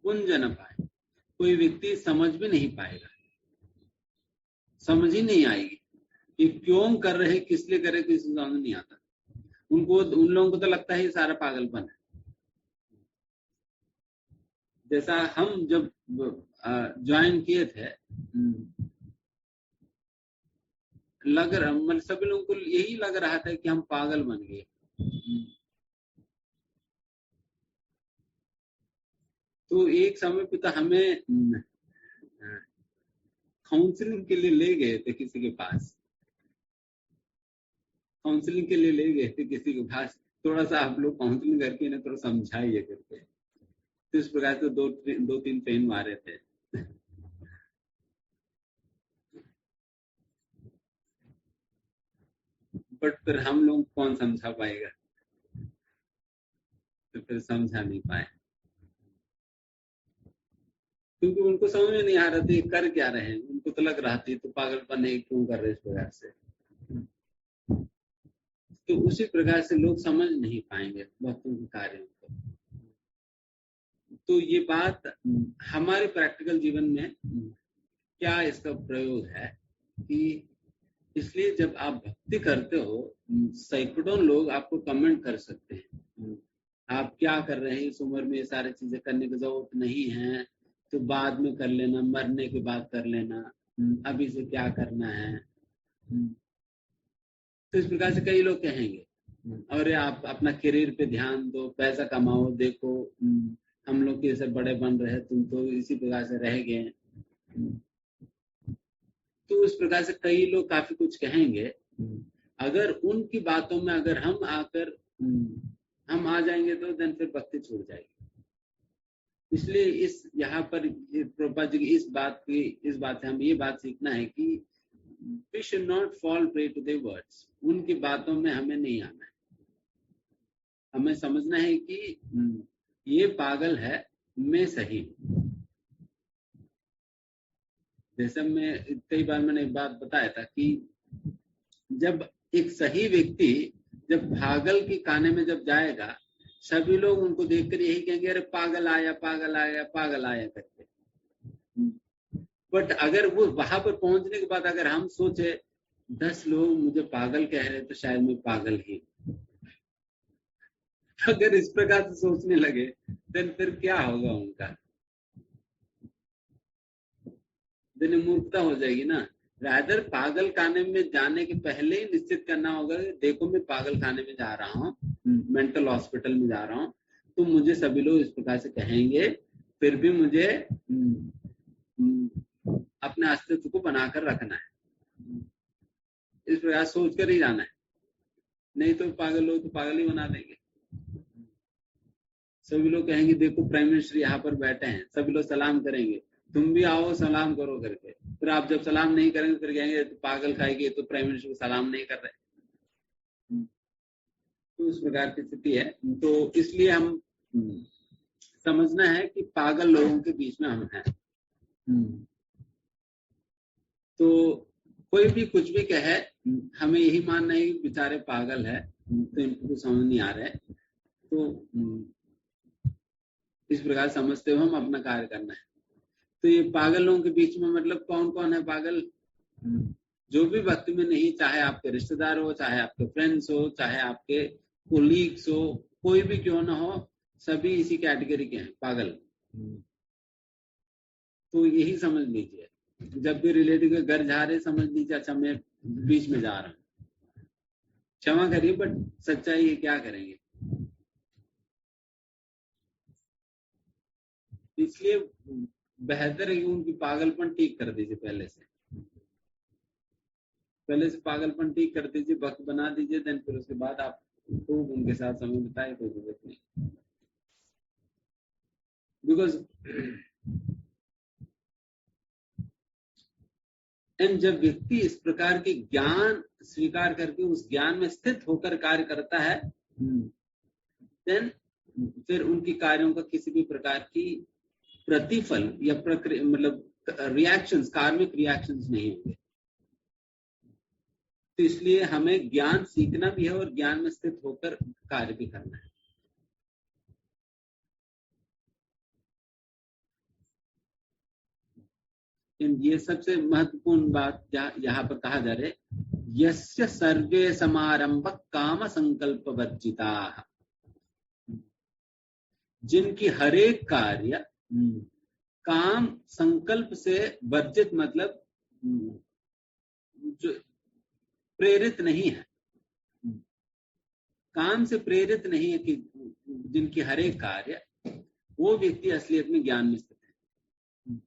A: गुंज न पाए, कोई व्यक्ति समझ भी नहीं पाएगा, समझ ही नहीं आएगी कि क्यों कर रहे, किस लिए कर रहे, किसी को समझ नहीं आता। उन लोगों को तो लगता है ये सारा पागलपन है। जैसा हम जब ज्वाइन किए थे, मतलब सभी लोगों को यही लग रहा था कि हम पागल बन गए। तो एक समय पे तो हमें काउंसलिंग के लिए ले गए थे किसी के पास, थोड़ा सा आप लोग काउंसलिंग करके ना थोड़ा समझाइए करके। तो इस प्रकार से दो तीन पेन मारे थे। बट फिर हम लोग कौन समझा पाएगा, तो फिर समझा नहीं पाए, क्योंकि उनको समझ में नहीं आ रहा था कर क्या रहे हैं। उनको तो लग रहा थी तो पागलपन है, क्यों कर रहे इस प्रकार से। तो उसी प्रकार से लोग समझ नहीं पाएंगे भक्तों के कार्यों को। तो ये बात हमारे प्रैक्टिकल जीवन में क्या इसका प्रयोग है कि इसलिए जब आप भक्ति करते हो, सैकड़ों लोग आपको कमेंट कर सकते हैं, आप क्या कर रहे हैं, इस उम्र में ये सारी चीजें करने की जरूरत नहीं है, तो बाद में कर लेना, मरने के बाद कर लेना, अभी से क्या करना है। तो इस प्रकार से कई लोग कहेंगे, और आप अपना करियर पे ध्यान दो, पैसा कमाओ, देखो हम लोग कैसे बड़े बन रहे हैं, तुम तो इसी प्रकार से रह गए। तो इस प्रकार से कई लोग काफी कुछ कहेंगे। अगर उनकी बातों में अगर हम आ जाएंगे तो देन फिर भक्ति छूट जाएगी। इसलिए यहाँ पर प्रभुपाद जी की इस बात से हमें ये बात सीखना है कि we should not fall prey to their words। उनकी बातों में हमें नहीं आना है। हमें समझना है कि ये पागल है, मैं सही हूं। जैसे मैं कई बार मैंने एक बात बताया था कि जब एक सही व्यक्ति जब पागल के खाने में जब जाएगा, सभी लोग उनको देखकर यही कहेंगे अरे पागल आया, पागल आया, पागल आया करके। बट अगर वो वहां पर पहुंचने के बाद अगर हम सोचे 10 लोग मुझे पागल कह रहे तो शायद मैं पागल ही, अगर इस प्रकार से सोचने लगे देन फिर क्या होगा उनका, दिन मूर्खता हो जाएगी ना। रादर पागल खाने में जाने के पहले ही निश्चित करना होगा कि देखो मैं पागल खाने में जा रहा हूँ, मेंटल हॉस्पिटल में जा रहा हूँ, तो मुझे सभी लोग इस प्रकार से कहेंगे, फिर भी मुझे अपने अस्तित्व को बनाकर रखना है, इस प्रकार सोच कर ही जाना है। नहीं तो पागल लोग तो पागल ही बना देंगे। सभी लोग कहेंगे देखो प्राइम मिनिस्टर यहाँ पर बैठे हैं, सभी लोग सलाम करेंगे, तुम भी आओ सलाम करो करके। फिर आप जब सलाम नहीं करेंगे फिर कहेंगे तो पागल खाएगी, तो प्राइम मिनिस्टर को सलाम नहीं कर रहे। तो इस प्रकार की स्थिति है। तो इसलिए हम समझना है कि पागल लोगों के बीच में हम हैं। तो कोई भी कुछ भी कहे, हमें यही मानना है कि बेचारे पागल है, तो इनको समझ नहीं आ रहा है, तो इस प्रकार समझते हुए हम अपना कार्य करना है। तो ये पागल लोगों के बीच में मतलब कौन कौन है पागल? जो भी भक्ति में नहीं, चाहे आपके रिश्तेदार हो, चाहे आपके फ्रेंड्स हो, चाहे आपके कोलीग्स हो, कोई भी क्यों ना हो, सभी इसी कैटेगरी के हैं पागल। तो यही समझ लीजिए, जब भी रिलेटिव के घर जा रहे समझ लीजिए अच्छा मैं बीच में जा रहा हूँ, क्षमा करिए बट सच्चाई है, क्या करेंगे। इसलिए बेहतर है कि उनकी पागलपन ठीक कर दीजिए, पहले से पागलपन ठीक कर दीजिए, वक्त बना दीजिए, देन फिर उसके बाद आप खूब उनके साथ समय बिताए, कोई जरूरत नहीं। बिकॉज एंड जब व्यक्ति इस प्रकार के ज्ञान स्वीकार करके उस ज्ञान में स्थित होकर कार्य करता है, देन फिर उनकी कार्यों का किसी भी प्रकार की प्रतिफल या मतलब रिएक्शंस, कार्मिक रिएक्शंस नहीं होंगे। तो इसलिए हमें ज्ञान सीखना भी है और ज्ञान में स्थित होकर कार्य भी करना है। ये सबसे महत्वपूर्ण बात यहाँ पर कहा जा रहा है, यस्य सर्वे समारंभ काम संकल्प वर्जिता, जिनकी हरेक कार्य काम संकल्प से वर्जित, मतलब जो प्रेरित नहीं है, काम से प्रेरित नहीं है, कि जिनकी हरेक कार्य, वो व्यक्ति असलियत में ज्ञान में स्थित है।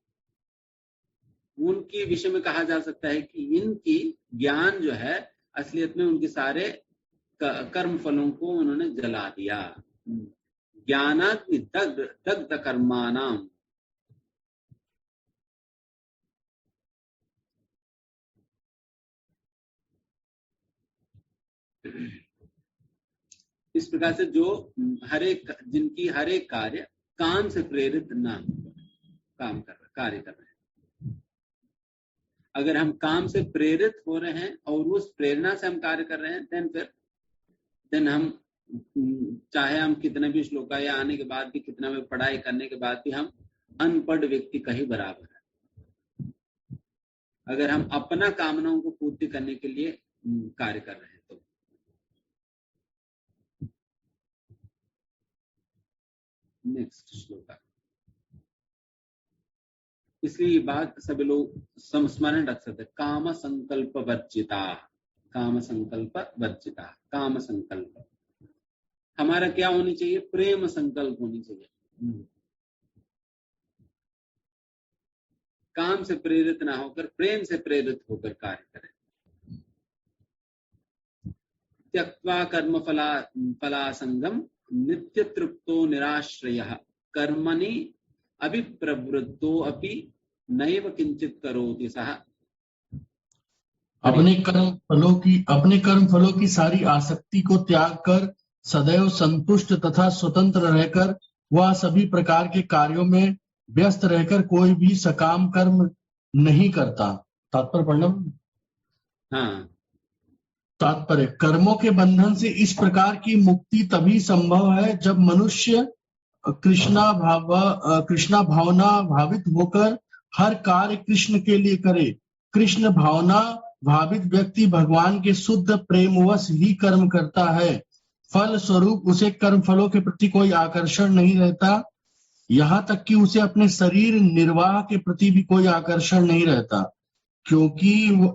A: उनके विषय में कहा जा सकता है कि इनकी ज्ञान जो है असलियत में उनके सारे कर्म फलों को उन्होंने जला दिया। ज्ञानाग्नि दग्ध कर्माणाम, इस प्रकार से जो जिनकी हरेक कार्य काम से प्रेरित ना कार्य कर रहे हैं। अगर हम काम से प्रेरित हो रहे हैं और उस प्रेरणा से हम कार्य कर रहे हैं, देन हम चाहे हम कितने भी श्लोका या आने के बाद भी, कितना भी पढ़ाई करने के बाद भी, हम अनपढ़ व्यक्ति का ही बराबर है, अगर हम अपना कामनाओं को पूर्ति करने के लिए कार्य कर रहे हैं तो। नेक्स्ट श्लोका। इसलिए ये बात सभी लोग संस्मरण रख सकते, काम संकल्प वर्जिता, काम संकल्प वर्जिता। काम संकल्प हमारा क्या होनी चाहिए? प्रेम संकल्प होनी चाहिए। काम से प्रेरित ना होकर प्रेम से प्रेरित होकर कार्य करें। त्यक्त्वा कर्म फलासंगम नित्य तृप्तो निराश्रयः कर्मणि अभिप्रवृत्तो अपि नैव किंचित करोति सः।
C: अपने कर्म फलों की सारी आसक्ति को त्याग कर सदैव संतुष्ट तथा स्वतंत्र रहकर वह सभी प्रकार के कार्यों में व्यस्त रहकर कोई भी सकाम कर्म नहीं करता। तात्पर्य पढ़ना।
A: हाँ,
C: तात्पर्य, कर्मों के बंधन से इस प्रकार की मुक्ति तभी संभव है जब मनुष्य कृष्णा भावना भावित होकर हर कार्य कृष्ण के लिए करे। कृष्ण भावना भावित व्यक्ति भगवान के शुद्ध प्रेमवश ही कर्म करता है। फल स्वरूप उसे कर्म फलों के प्रति कोई आकर्षण नहीं रहता, यहाँ तक कि उसे अपने शरीर निर्वाह के प्रति भी कोई आकर्षण नहीं रहता, क्योंकि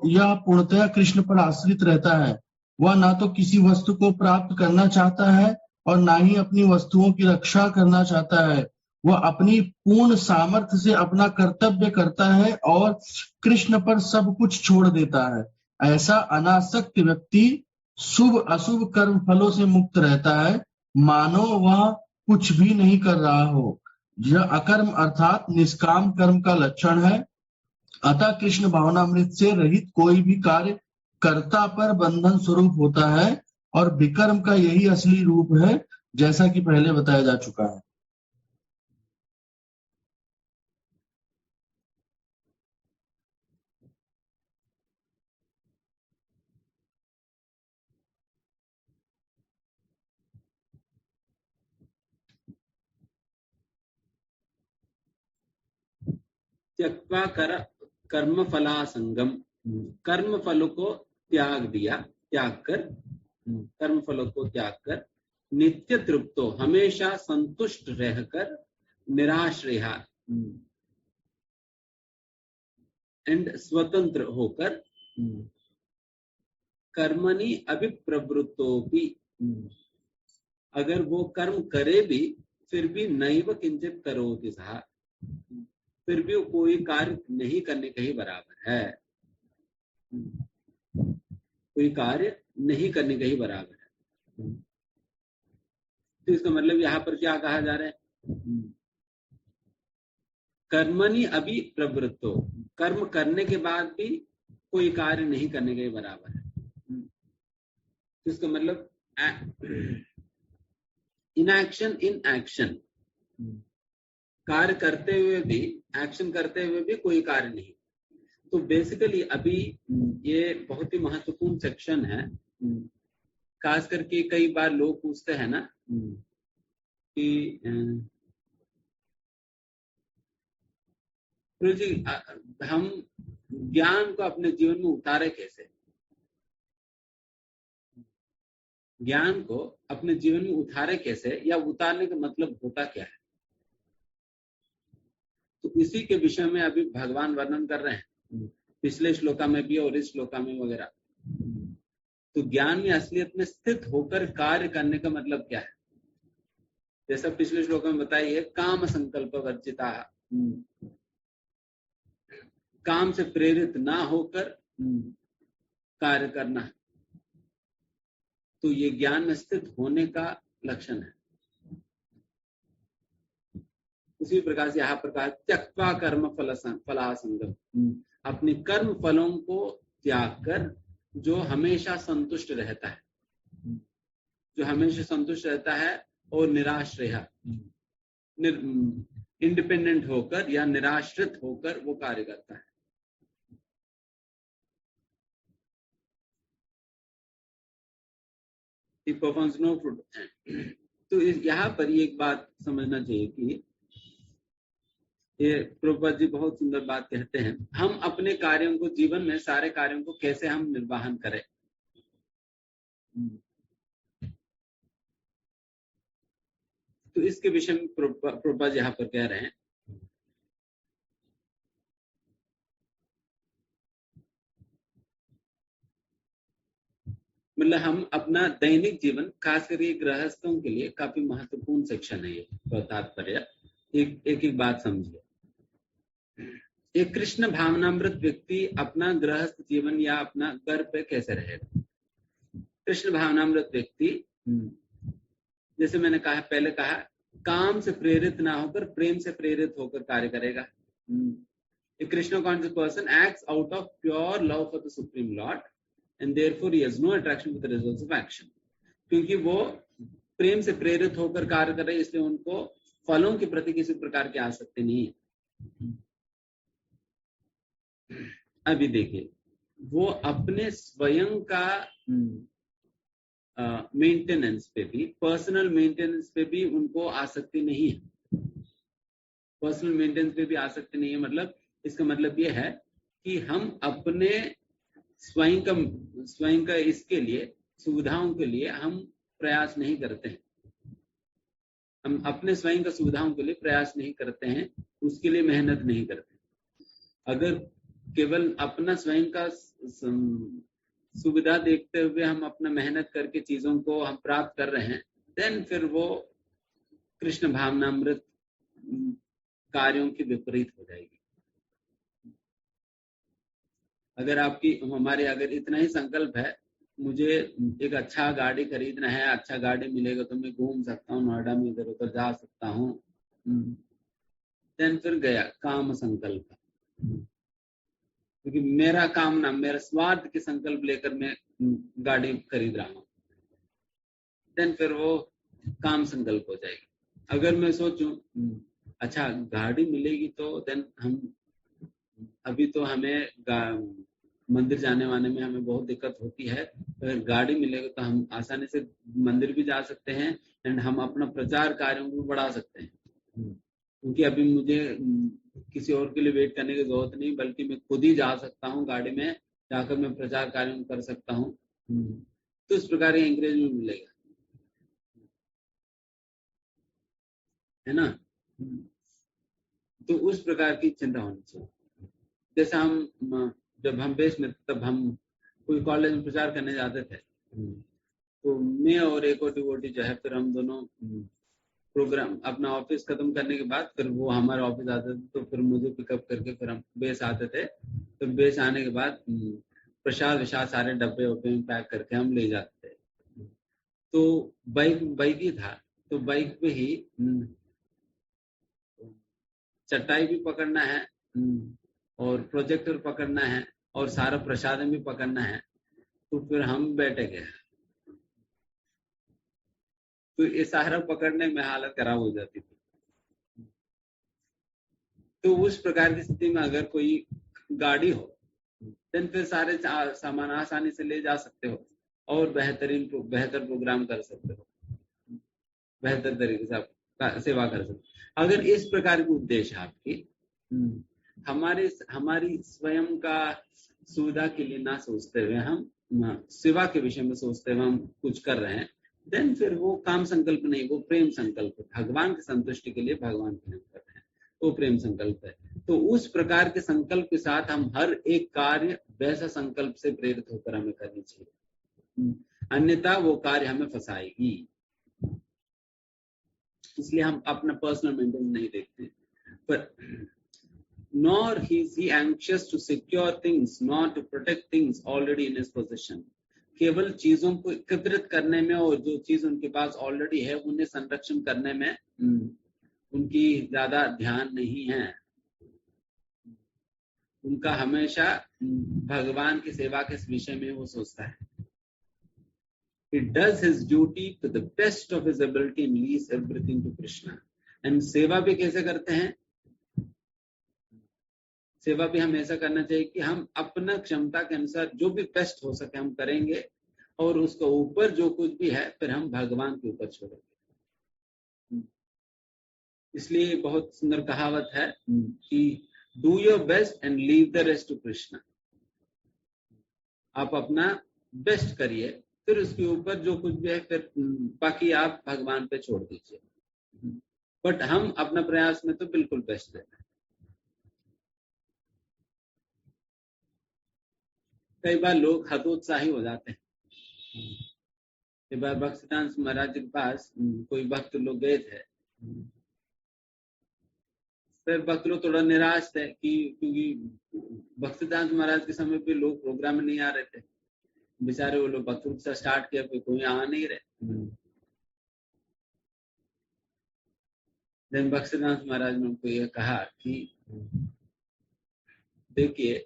C: यह पूर्णतः कृष्ण पर आश्रित रहता है। वह ना तो किसी वस्तु को प्राप्त करना चाहता है और ना ही अपनी वस्तुओं की रक्षा करना चाहता है। वह अपनी पूर्ण सामर्थ्य से अपना कर्तव्य करता है और कृष्ण पर सब कुछ छोड़ देता है। ऐसा अनासक्त व्यक्ति शुभ अशुभ कर्म फलों से मुक्त रहता है, मानो वह कुछ भी नहीं कर रहा हो। यह अकर्म अर्थात निष्काम कर्म का लक्षण है। अतः कृष्ण भावनामृत से रहित कोई भी कार्य कर्ता पर बंधन स्वरूप होता है और विकर्म का यही असली रूप है, जैसा कि पहले बताया जा चुका है।
A: त्यक्त्वा कर्म फलासंगम, कर्म फलों को त्याग दिया, त्याग कर, कर्म फलों को त्याग कर, नित्य तृप्तो हमेशा संतुष्ट रहकर, निराश्रय एंड स्वतंत्र होकर, कर्मणि अभिप्रवृत्तो भी, अगर वो कर्म करे भी फिर भी नैव किंचित करोति सः, फिर भी कोई कार्य नहीं करने के ही बराबर है, कोई कार्य नहीं करने के ही बराबर है। तो इसका मतलब यहाँ पर क्या कहा जा रहा है? कर्मणि अभी प्रवृत्तो, कर्म करने के बाद भी कोई कार्य नहीं करने के बराबर है। तो इसका मतलब इनएक्शन इन एक्शन, कार्य करते हुए भी, एक्शन करते हुए भी कोई कार्य नहीं। तो बेसिकली अभी ये बहुत ही महत्वपूर्ण सेक्शन है। खास करके कई बार लोग पूछते हैं ना कि प्रभु जी हम ज्ञान को अपने जीवन में उतारे कैसे, ज्ञान को अपने जीवन में उतारे कैसे, या उतारने का मतलब होता क्या है। तो इसी के विषय में अभी भगवान वर्णन कर रहे हैं, पिछले श्लोका में भी और इस श्लोका में वगैरह। तो ज्ञान में असलियत में स्थित होकर कार्य करने का मतलब क्या है, जैसा पिछले श्लोक में बताइए, काम संकल्प वर्जिता, काम से प्रेरित ना होकर कार्य करना, तो ये ज्ञान में स्थित होने का लक्षण है। उसी प्रकार से यहाँ पर कहा त्यक्त्वा कर्म फलासंगम, अपने कर्म फलों को त्याग कर जो हमेशा संतुष्ट रहता है, जो हमेशा संतुष्ट रहता है और निराश्रय, इंडिपेंडेंट होकर या निराश्रित होकर वो कार्य करता है। He performs no fruit. तो यहाँ पर एक बात समझना चाहिए कि ये प्रभुपाद जी बहुत सुंदर बात कहते हैं, हम अपने कार्यों को, जीवन में सारे कार्यों को कैसे हम निर्वाहन करें। तो इसके विषय में प्रभुपाद यहाँ पर कह रहे हैं, मतलब हम अपना दैनिक जीवन, खास करके गृहस्थों के लिए काफी महत्वपूर्ण सेक्शन है ये तात्पर्य। एक बात समझिए, एक कृष्ण भावनामृत व्यक्ति अपना गृहस्थ जीवन या अपना घर पे कैसे रहेगा। कृष्ण भावनामृत व्यक्ति, जैसे मैंने कहा, पहले कहा, काम से प्रेरित ना होकर प्रेम से प्रेरित होकर कार्य करेगा। A Krishna conscious person acts out of pure love for the Supreme Lord and therefore he has no attraction with the results of action. क्योंकि वो प्रेम से प्रेरित होकर कार्य कर रहे, इसलिए उनको फलों के प्रति किसी प्रकार की आसक्ति नहीं है। अभी देखिए, वो अपने स्वयं का मेंटेनेंस पे भी, पर्सनल मेंटेनेंस पे भी उनको आसक्ति नहीं है। पर्सनल मेंटेनेंस पे भी आसक्ति नहीं है, मतलब इसका मतलब ये है कि हम अपने स्वयं का इसके लिए, सुविधाओं के लिए हम प्रयास नहीं करते हैं। हम अपने स्वयं का सुविधाओं के लिए प्रयास नहीं करते हैं, उसके लिए मेहनत नहीं करते। अगर केवल अपना स्वयं का सुविधा देखते हुए हम अपना मेहनत करके चीजों को हम प्राप्त कर रहे हैं, देन फिर वो कृष्ण भावनामृत कार्यों की विपरीत हो जाएगी। अगर हमारे अगर इतना ही संकल्प है, मुझे एक अच्छा गाड़ी खरीदना है, अच्छा गाड़ी मिलेगा तो मैं घूम सकता हूँ, नोएडा में इधर उधर जा सकता हूँ, देन फिर गया काम संकल्प, क्योंकि मेरा कामना, मेरा स्वार्थ के संकल्प लेकर मैं गाड़ी खरीद रहा हूँ, देन फिर वो काम संकल्प हो जाएगी। अगर मैं सोचूं अच्छा गाड़ी मिलेगी तो देन हम, अभी तो हमें मंदिर जाने वाने में हमें बहुत दिक्कत होती है, अगर गाड़ी मिलेगा तो हम आसानी से मंदिर भी जा सकते हैं एंड हम अपना प्रचार कार्यों को बढ़ा सकते हैं, क्योंकि अभी मुझे किसी और के लिए वेट करने की जरूरत नहीं, बल्कि मैं खुद ही जा सकता हूँ, गाड़ी में जाकर मैं प्रचार कार्य कर सकता हूँ। तो इस प्रकार ये एंकरेजमेंट मिलेगा, है ना। तो उस प्रकार की चिंता होनी चाहिए। जैसे हम जब हम बेस में, तब हम कोई कॉलेज में प्रचार करने जाते थे, तो मैं और एक और डिवोटी जो है, फिर हम दोनों प्रोग्राम अपना ऑफिस खत्म करने के बाद फिर वो हमारे ऑफिस आते थे, तो फिर मुझे पिकअप करके फिर हम बेस आते थे। तो बेस आने के बाद प्रसाद विशाद सारे डब्बे वब्बे में पैक करके हम ले जाते थे। तो बाइक ही था, तो बाइक पे ही चटाई भी पकड़ना है और प्रोजेक्टर पकड़ना है और सारा प्रसाद भी पकड़ना है, तो फिर हम बैठे गए। तो ये सारा पकड़ने में हालत खराब हो जाती थी। तो उस प्रकार की स्थिति में अगर कोई गाड़ी हो, देन फिर सारे सामान आसानी से ले जा सकते हो और बेहतर प्रोग्राम कर सकते हो, बेहतर तरीके से आप सेवा कर सकते हो। अगर इस प्रकार के उद्देश्य आपकी हमारी स्वयं का सुविधा के लिए ना सोचते हुए हम सेवा के विषय में सोचते हुए हम कुछ कर रहे हैं, देन फिर वो काम संकल्प नहीं, वो प्रेम संकल्प है। भगवान की संतुष्टि के लिए भगवान के नाम कर रहे हैं, वो प्रेम संकल्प है। तो उस प्रकार के संकल्प के साथ हम हर एक कार्य वैसा संकल्प से प्रेरित होकर हमें करनी चाहिए, अन्यथा वो कार्य हमें फंसाएगी। इसलिए हम अपना पर्सनल मेंटेनेंस नहीं देखते। पर nor is he anxious to secure things, nor to protect things already in his possession. केवल चीजों को एकत्रित करने में और जो चीज उनके पास ऑलरेडी है उन्हें संरक्षण करने में उनकी ज्यादा ध्यान नहीं है। उनका हमेशा भगवान की सेवा के विषय में वो सोचता है। He does his duty to the best of his ability and leaves everything to Krishna. And सेवा भी कैसे करते हैं? सेवा भी हमें ऐसा करना चाहिए कि हम अपना क्षमता के अनुसार जो भी बेस्ट हो सके हम करेंगे, और उसके ऊपर जो कुछ भी है फिर हम भगवान के ऊपर छोड़ेंगे। इसलिए बहुत सुंदर कहावत है कि do your best and leave the rest to Krishna. आप अपना बेस्ट करिए, फिर उसके ऊपर जो कुछ भी है फिर बाकी आप भगवान पे छोड़ दीजिए। बट हम अपना प्रयास में तो बिल्कुल बेस्ट देना है। कई बार लोग हतोत्साही हो जाते हैं। एक बार भक्तिदास महाराज के पास कोई भक्त लोग गए थे, फिर भक्त लोग थोड़ा निराश थे कि क्योंकि भक्तिदास महाराज के समय पे लोग प्रोग्राम में नहीं आ रहे थे। बेचारे वो लोग भक्तों से स्टार्ट किया, फिर कोई आ नहीं रहे। देन भक्तिदास महाराज ने उनको ये कहा कि देखिए,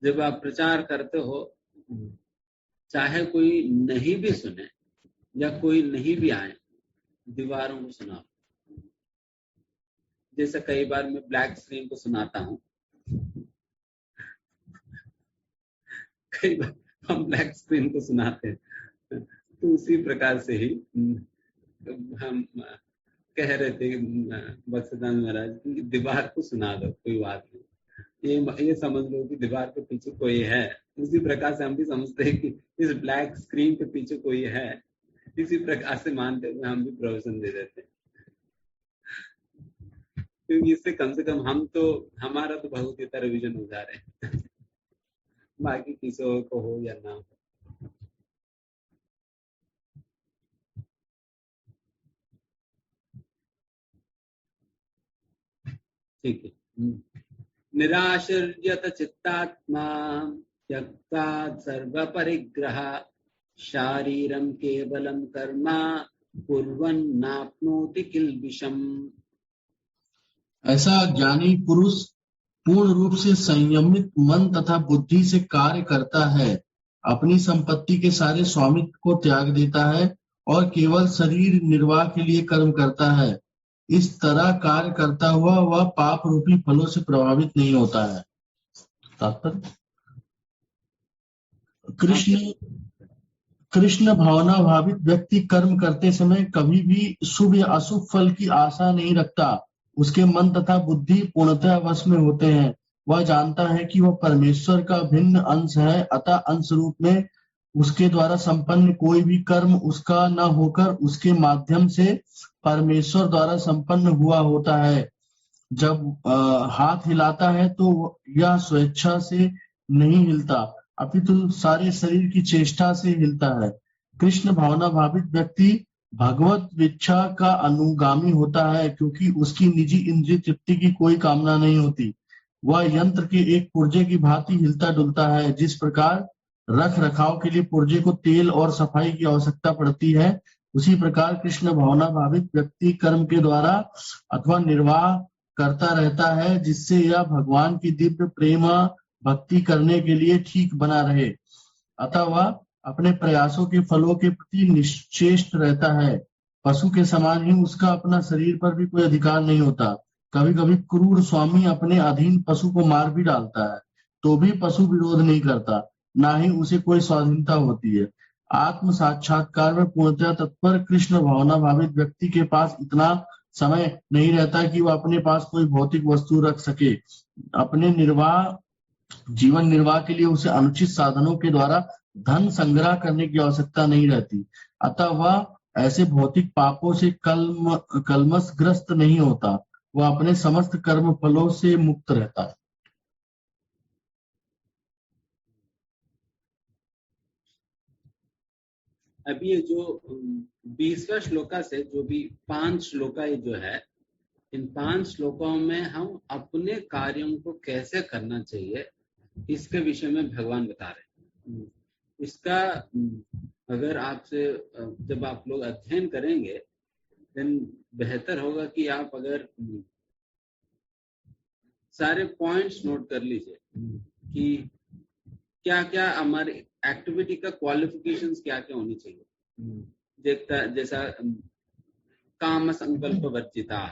A: जब आप प्रचार करते हो, चाहे कोई नहीं भी सुने या कोई नहीं भी आए, दीवारों को सुनाओ। जैसे कई बार मैं ब्लैक स्क्रीन को सुनाता हूँ, कई बार हम ब्लैक स्क्रीन को सुनाते हैं, तो उसी प्रकार से ही हम कह रहे थे बक्सदान महाराज की दीवार को सुना दो, कोई बात नहीं, ये समझ लो कि दीवार के पीछे कोई है। उसी प्रकार से हम भी समझते हैं कि इस ब्लैक स्क्रीन के पीछे कोई है, इसी प्रकार से मानते हुए हम भी प्रवचन दे देते हैं, क्योंकि इससे कम से कम हम तो, हमारा तो बहुत ही रिविजन हो जा रहे हैं, बाकी किसी को हो या ना हो। ठीक है। निराशर्यत चित्तात्मा त्यक्तात् सर्व परिग्रह शारीरम केवलम कर्मा कुर्वन् नाप्नोति किल्बिषम्।
C: ऐसा ज्ञानी पुरुष पूर्ण रूप से संयमित मन तथा बुद्धि से कार्य करता है, अपनी संपत्ति के सारे स्वामित्व को त्याग देता है और केवल शरीर निर्वाह के लिए कर्म करता है। इस तरह कार्य करता हुआ वह पाप रूपी फलों से प्रभावित नहीं होता है। तात्पर्य, कृष्ण भावना भावित व्यक्ति कर्म करते समय कभी भी शुभ या अशुभ फल की आशा नहीं रखता। उसके मन तथा बुद्धि पूर्णतः वश में होते हैं। वह जानता है कि वह परमेश्वर का भिन्न अंश है, अतः अंश रूप में उसके द्वारा संपन्न कोई भी कर्म उसका न होकर उसके माध्यम से परमेश्वर द्वारा संपन्न हुआ होता है। जब हाथ हिलाता है तो यह स्वेच्छा से नहीं हिलता, अपितु सारे शरीर की चेष्टा से हिलता है। कृष्ण भावना भावित व्यक्ति भगवत इच्छा का अनुगामी होता है, क्योंकि उसकी निजी इंद्रिय तृप्ति की कोई कामना नहीं होती। वह यंत्र के एक पुर्जे की भांति हिलता डुलता है। जिस प्रकार रख रखाव के लिए पुर्जे को तेल और सफाई की आवश्यकता पड़ती है, उसी प्रकार कृष्ण भावना भावित व्यक्ति कर्म के द्वारा अथवा निर्वाह करता रहता है, जिससे यह भगवान की दिव्य प्रेम भक्ति करने के लिए ठीक बना रहे। अतः वह अपने प्रयासों के फलों के प्रति निश्चेष्ट रहता है। पशु के समान ही उसका अपना शरीर पर भी कोई अधिकार नहीं होता। कभी कभी क्रूर स्वामी अपने अधीन पशु को मार भी डालता है, तो भी पशु विरोध नहीं करता, ना ही उसे कोई स्वाधीनता होती है। आत्म साक्षात्कार में पूर्णतः तत्पर कृष्ण भावना भावित व्यक्ति के पास इतना समय नहीं रहता कि वह अपने पास कोई भौतिक वस्तु रख सके। अपने जीवन निर्वाह के लिए उसे अनुचित साधनों के द्वारा धन संग्रह करने की आवश्यकता नहीं रहती। अतः वह ऐसे भौतिक पापों से कलमशग्रस्त नहीं होता। वह अपने समस्त कर्म फलों से मुक्त रहता है।
A: अभी ये जो 20वां श्लोका से जो भी 5 श्लोका ये जो है, इन 5 श्लोकों में हम अपने कार्यों को कैसे करना चाहिए इसके विषय में भगवान बता रहे हैं। इसका अगर आपसे जब आप लोग अध्ययन करेंगे देन बेहतर होगा कि आप अगर सारे पॉइंट्स नोट कर लीजिए कि क्या क्या हमारी एक्टिविटी का क्वालिफिकेशंस क्या क्या होनी चाहिए। जैसा काम संकल्प वर्जिता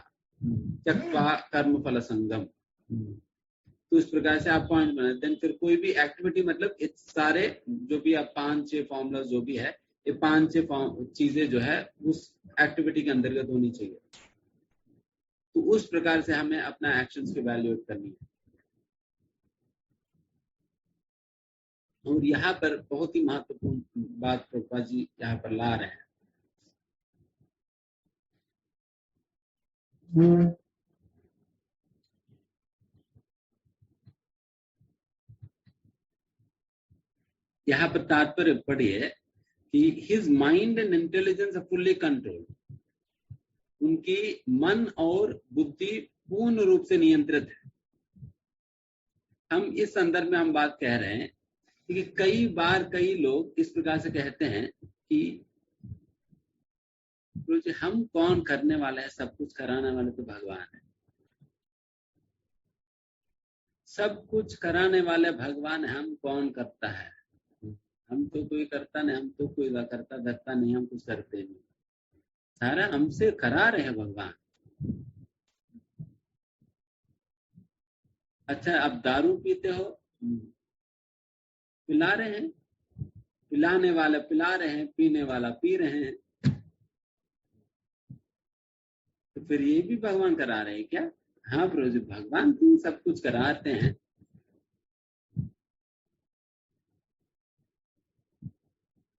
A: त्यक्त्वा कर्म फल संगम, तो इस प्रकार से आप पॉइंट बनाते हैं। फिर कोई भी एक्टिविटी मतलब सारे जो भी आप 5-6 फॉर्मूला जो भी है, ये 5-6 चीजें जो है उस एक्टिविटी के अंतर्गत होनी चाहिए। तो उस प्रकार से हमें अपना एक्शंस की वैल्यूएट करनी है। और यहाँ पर बहुत ही महत्वपूर्ण बात प्रभुपाद जी यहाँ पर ला रहे हैं। यहाँ पर तात्पर्य पढ़िए कि his mind and intelligence are fully controlled. उनकी मन और बुद्धि पूर्ण रूप से नियंत्रित है। हम इस संदर्भ में हम बात कह रहे हैं कि कई बार कई लोग इस प्रकार से कहते हैं कि हम कौन करने वाले हैं, सब कुछ कराने वाले तो भगवान है। सब कुछ कराने वाले भगवान, हम कौन करता है। हम तो कोई करता नहीं, हम तो कोई करता धरता नहीं, हम कुछ करते नहीं, सारा हमसे करा रहे हैं भगवान। अच्छा, आप दारू पीते हो, पिला रहे हैं, पिलाने वाला पिला रहे हैं, पीने वाला पी रहे हैं, तो फिर ये भी भगवान करा रहे हैं क्या? हाँ प्रभु जी, भगवान भी सब कुछ कराते हैं।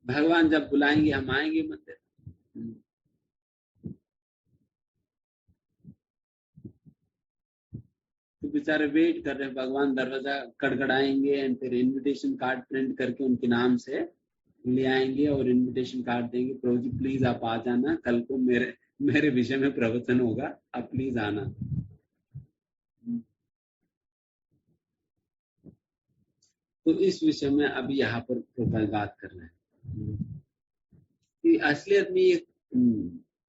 A: भगवान जब बुलाएंगे हम आएंगे मंदिर। तो बेचारे वेट कर रहे हैं, भगवान दरवाजा खड़खड़ाएंगे एंड फिर इनविटेशन कार्ड प्रिंट करके उनके नाम से ले आएंगे और इनविटेशन कार्ड देंगे, प्रभु जी प्लीज आप आ जाना, कल को मेरे मेरे विषय में प्रवचन होगा, आप प्लीज आना। तो इस विषय में अभी यहाँ पर बात कर रहे हैं कि असलियत में ये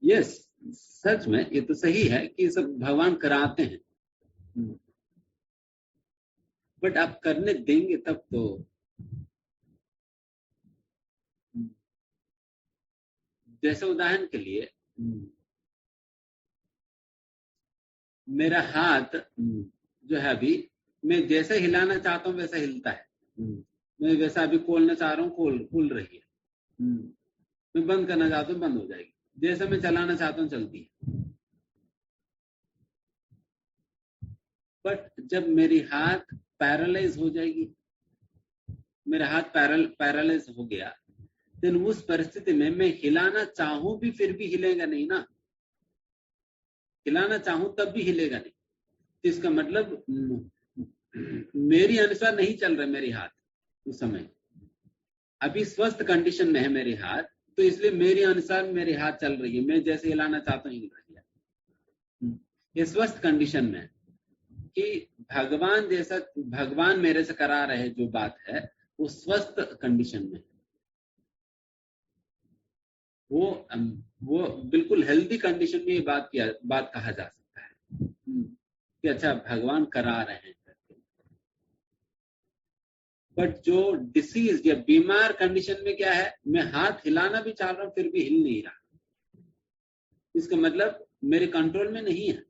A: यस, सच में ये तो सही है कि सब भगवान कराते हैं, बट आप करने देंगे तब तो। जैसे उदाहरण के लिए मेरा हाथ जो है अभी मैं जैसे हिलाना चाहता हूँ वैसा हिलता है, मैं वैसा अभी खोलना चाह रहा हूँ खुल रही है, मैं बंद करना चाहता हूँ बंद हो जाएगी, जैसा मैं चलाना चाहता हूँ चलती है। बट जब मेरी हाथ पैरालाइज हो जाएगी, मेरा हाथ पैरालाइज हो गया, देन उस परिस्थिति में मैं हिलाना चाहूं भी फिर भी हिलेगा नहीं ना, हिलाना चाहूं तब भी हिलेगा नहीं। इसका मतलब मेरी अनुसार नहीं चल रहा मेरी हाथ उस समय, अभी स्वस्थ कंडीशन में है मेरी हाथ, तो इसलिए मेरे अनुसार मेरी हाथ चल रही है, मैं जैसे हिलाना चाहता हूँ हिल रही है। ये स्वस्थ कंडीशन में कि भगवान जैसा भगवान मेरे से करा रहे जो बात है वो स्वस्थ कंडीशन में, वो बिल्कुल हेल्दी कंडीशन में ये बात कहा जा सकता है कि अच्छा भगवान करा रहे हैं। बट जो डिसीज या बीमार कंडीशन में क्या है, मैं हाथ हिलाना भी चाह रहा हूं फिर भी हिल नहीं रहा, इसका मतलब मेरे कंट्रोल में नहीं है,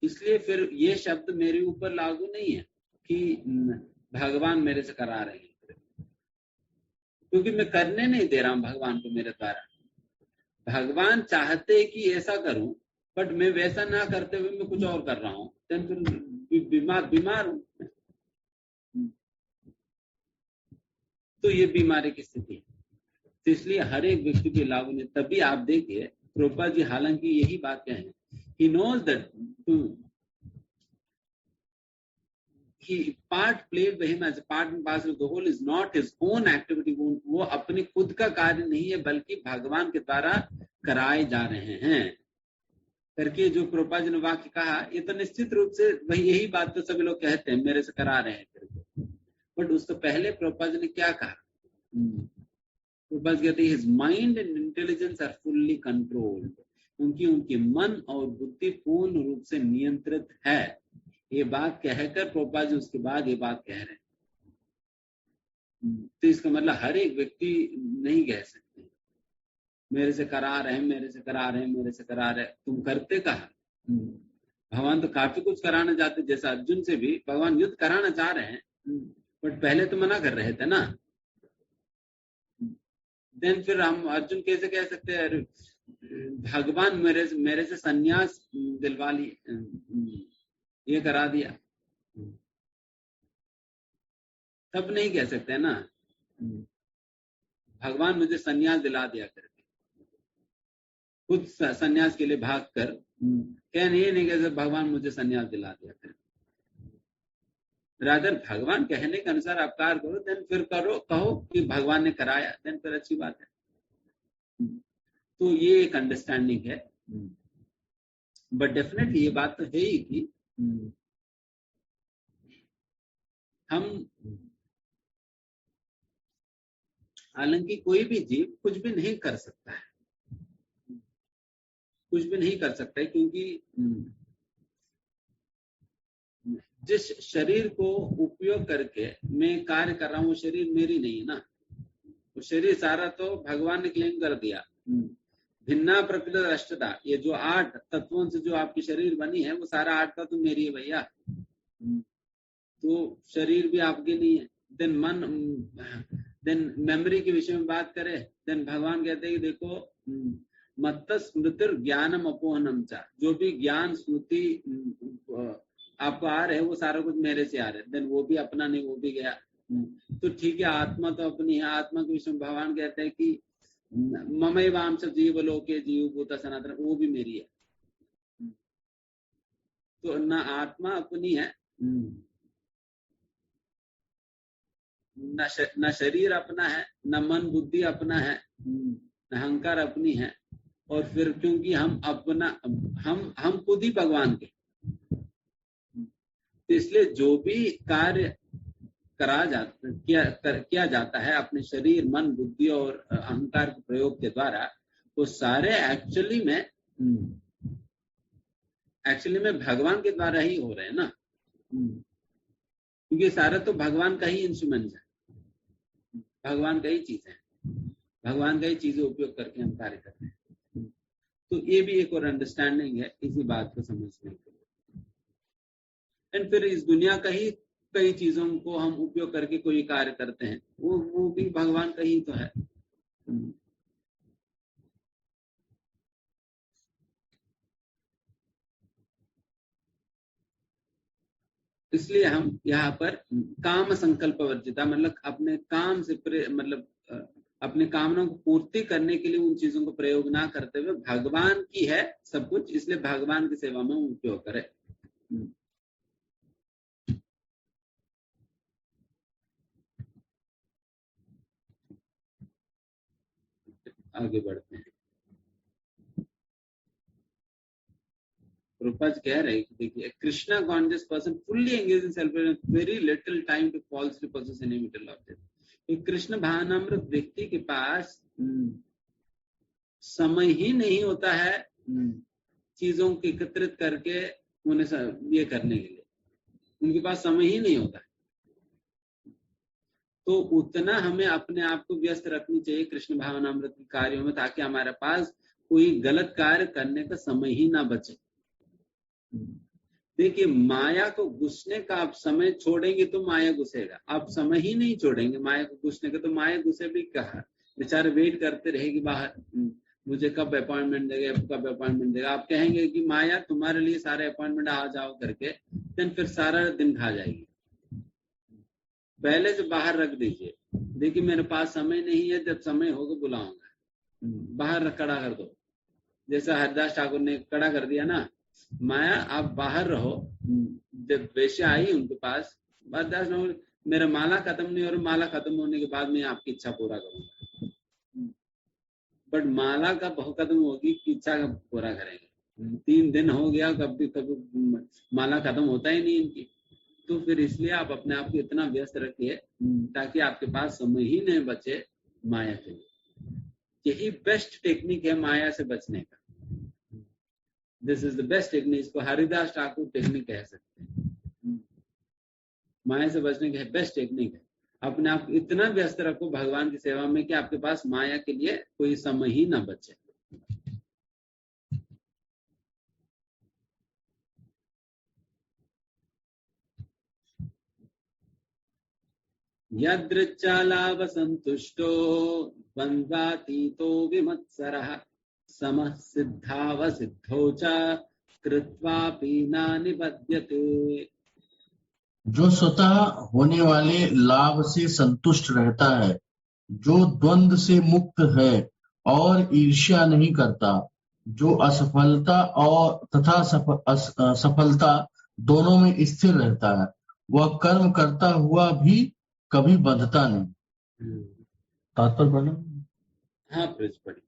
A: इसलिए फिर ये शब्द मेरे ऊपर लागू नहीं है कि भगवान मेरे से करा रहे हैं, क्योंकि मैं करने नहीं दे रहा हूं भगवान को मेरे द्वारा। भगवान चाहते कि ऐसा करूं, बट मैं वैसा ना करते हुए मैं कुछ और कर रहा हूं, फिर बीमार हूं, तो ये बीमारी की स्थिति है। तो इसलिए हर एक व्यक्ति के लागू नहीं। तभी आप देखिए प्रभुपाद जी हालांकि यही बात कहें, he knows that he part played by him as a part and parcel of the whole is not his own activity, वो अपने खुद का कार्य नहीं है बल्कि भगवान के द्वारा कराए जा रहे हैं करके जो प्रभुपाद जी ने वाक्य कहा, ये तो निश्चित रूप से वही यही बात तो सभी लोग कहते हैं मेरे से करा रहे हैं तेरे को। बट उससे पहले प्रभुपाद जी ने क्या कहा, प्रभुपाद कहते हैं his mind and intelligence are fully controlled, क्योंकि उनके मन और बुद्धि पूर्ण रूप से नियंत्रित है। ये बात कहकर प्रभुपाद जी उसके बाद ये बात कह रहे हैं। तो इसका मतलब हर एक व्यक्ति नहीं कह सकते मेरे से करा रहे हैं, मेरे से करा रहे हैं, मेरे से करा रहे हैं। तुम करते कहा, भगवान तो काफी कुछ कराना चाहते, जैसा अर्जुन से भी भगवान युद्ध कराना चाह रहे हैं, बट पहले तो मना कर रहे थे ना। देन फिर हम अर्जुन कैसे कह सकते हैं भगवान मेरे से संन्यास दिलवा ली, ये करा दिया, तब नहीं कह सकते ना भगवान मुझे संन्यास दिला दिया करके, खुद संन्यास के लिए भाग कर कहने ये नहीं कह भगवान मुझे संन्यास दिला दिया करके। रादर भगवान कहने के अनुसार आप कार्य करो, देन फिर कहो कि भगवान ने कराया, देन फिर अच्छी बात है। तो ये एक अंडरस्टैंडिंग है। बट डेफिनेटली ये बात तो है ही कि हम हालांकि कोई भी जीव कुछ भी नहीं कर सकता है, कुछ भी नहीं कर सकता है, क्योंकि जिस शरीर को उपयोग करके मैं कार्य कर रहा हूँ वो शरीर मेरी नहीं है ना, वो शरीर सारा तो भगवान ने क्लेम कर दिया। भिन्ना प्रकृति अष्टता, ये जो 8 तत्वों से जो आपकी शरीर बनी है वो सारा 8 तत्व मेरी है भैया। तो शरीर भी आपके नहीं है। देन मेमोरी के विषय में बात करें, देन भगवान कहते हैं कि देखो मत्त स्मृति ज्ञानम अपोहनम चा, जो भी ज्ञान स्मृति आपको आ रहे हैं वो सारा कुछ मेरे से आ रहे हैं। देन वो भी अपना नहीं, वो भी गया। तो ठीक है, आत्मा तो अपनी है। आत्मा के विषय में भगवान कहते हैं कि ममैवांश जीव लोके जीव भूत सनातन, वो भी मेरी है। तो न आत्मा अपनी है, न शरीर अपना है, न मन बुद्धि अपना है, न अहंकार अपनी है। और फिर क्योंकि हम अपना हम खुद ही भगवान के, तो इसलिए जो भी कार्य किया जाता है अपने शरीर मन बुद्धि और अहंकार के प्रयोग के द्वारा, वो सारे एक्चुअली में भगवान के द्वारा ही हो रहे हैं ना, क्योंकि सारा तो भगवान का ही इंस्ट्रूमेंट है, भगवान का ही चीज है, भगवान का ही चीजें उपयोग करके हम कार्य करते हैं। तो ये भी एक और अंडरस्टैंडिंग है इसी बात को समझने के लिए। एंड फिर इस दुनिया का ही कई चीजों को हम उपयोग करके कोई कार्य करते हैं, वो भी भगवान का ही तो है। इसलिए हम यहाँ पर काम संकल्प वर्जिता, मतलब अपने काम से अपने कामनाओं को पूर्ति करने के लिए उन चीजों को प्रयोग ना करते हुए भगवान की है सब कुछ, इसलिए भगवान की सेवा में उपयोग करें। आगे बढ़ते हैं। रूपज कह रहे कि देखिए, Krishna conscious person fully engage in self, very little time to falsely possess any material object. Krishna भावनामृत व्यक्ति के पास समय ही नहीं होता है चीजों को एकत्रित करके उन्हें ये करने के लिए, उनके पास समय ही नहीं होता है। तो उतना हमें अपने आप को व्यस्त रखनी चाहिए कृष्ण भावनामृत के कार्यों में, ताकि हमारे पास कोई गलत कार्य करने का समय ही ना बचे। देखिए, माया को घुसने का आप समय छोड़ेंगे तो माया घुसेगा, आप समय ही नहीं छोड़ेंगे माया को घुसने का तो माया घुसे भी कहा, बेचारे वेट करते रहेगी बाहर, मुझे कब अपॉइंटमेंट देगा, कब अपॉइंटमेंट देगा। आप कहेंगे कि माया तुम्हारे लिए सारे अपॉइंटमेंट आ जाओ करके, देन फिर सारा दिन खा जाएगी। पहले से बाहर रख दीजिए, देखिए मेरे पास समय नहीं है, जब समय होगा बुलाऊंगा, बाहर खड़ा कर दो। जैसा हरिदास ठाकुर ने खड़ा कर दिया ना, माया आप बाहर रहो। जब वेश्या आई उनके पास, हरिदास ठाकुर, मेरा माला खत्म नहीं हो रहा, माला खत्म होने के बाद मैं आपकी इच्छा पूरा करूंगा। बट माला का बहुत खत्म होगी कि इच्छा का पूरा करेंगे। 3 दिन हो गया, कभी माला खत्म होता ही नहीं इनकी। तो फिर इसलिए आप अपने आप को इतना व्यस्त रखिए ताकि आपके पास समय ही नहीं बचे माया के लिए। यही बेस्ट टेक्निक है माया से बचने का। This is the best technique, इसको हरिदास ठाकुर टेक्निक कह सकते हैं। माया से बचने की बेस्ट टेक्निक है, अपने आप इतना व्यस्त रखो भगवान की सेवा में कि आपके पास माया के लिए कोई समय ही ना बचे। यदृच्छालाभ संतुष्टो द्वन्द्वातीतो विमत्सरः समः सिद्धावसिद्धौ च कृत्वापि न निबध्यते।
C: जो स्वतः होने वाले लाभ से संतुष्ट रहता है, जो द्वंद्व से मुक्त है और ईर्ष्या नहीं करता, जो असफलता और तथा सफलता दोनों में स्थिर रहता है, वह कर्म करता हुआ भी कभी बंधता नहीं। तात्पर्य पढ़ना?
A: हाँ, पढ़िए।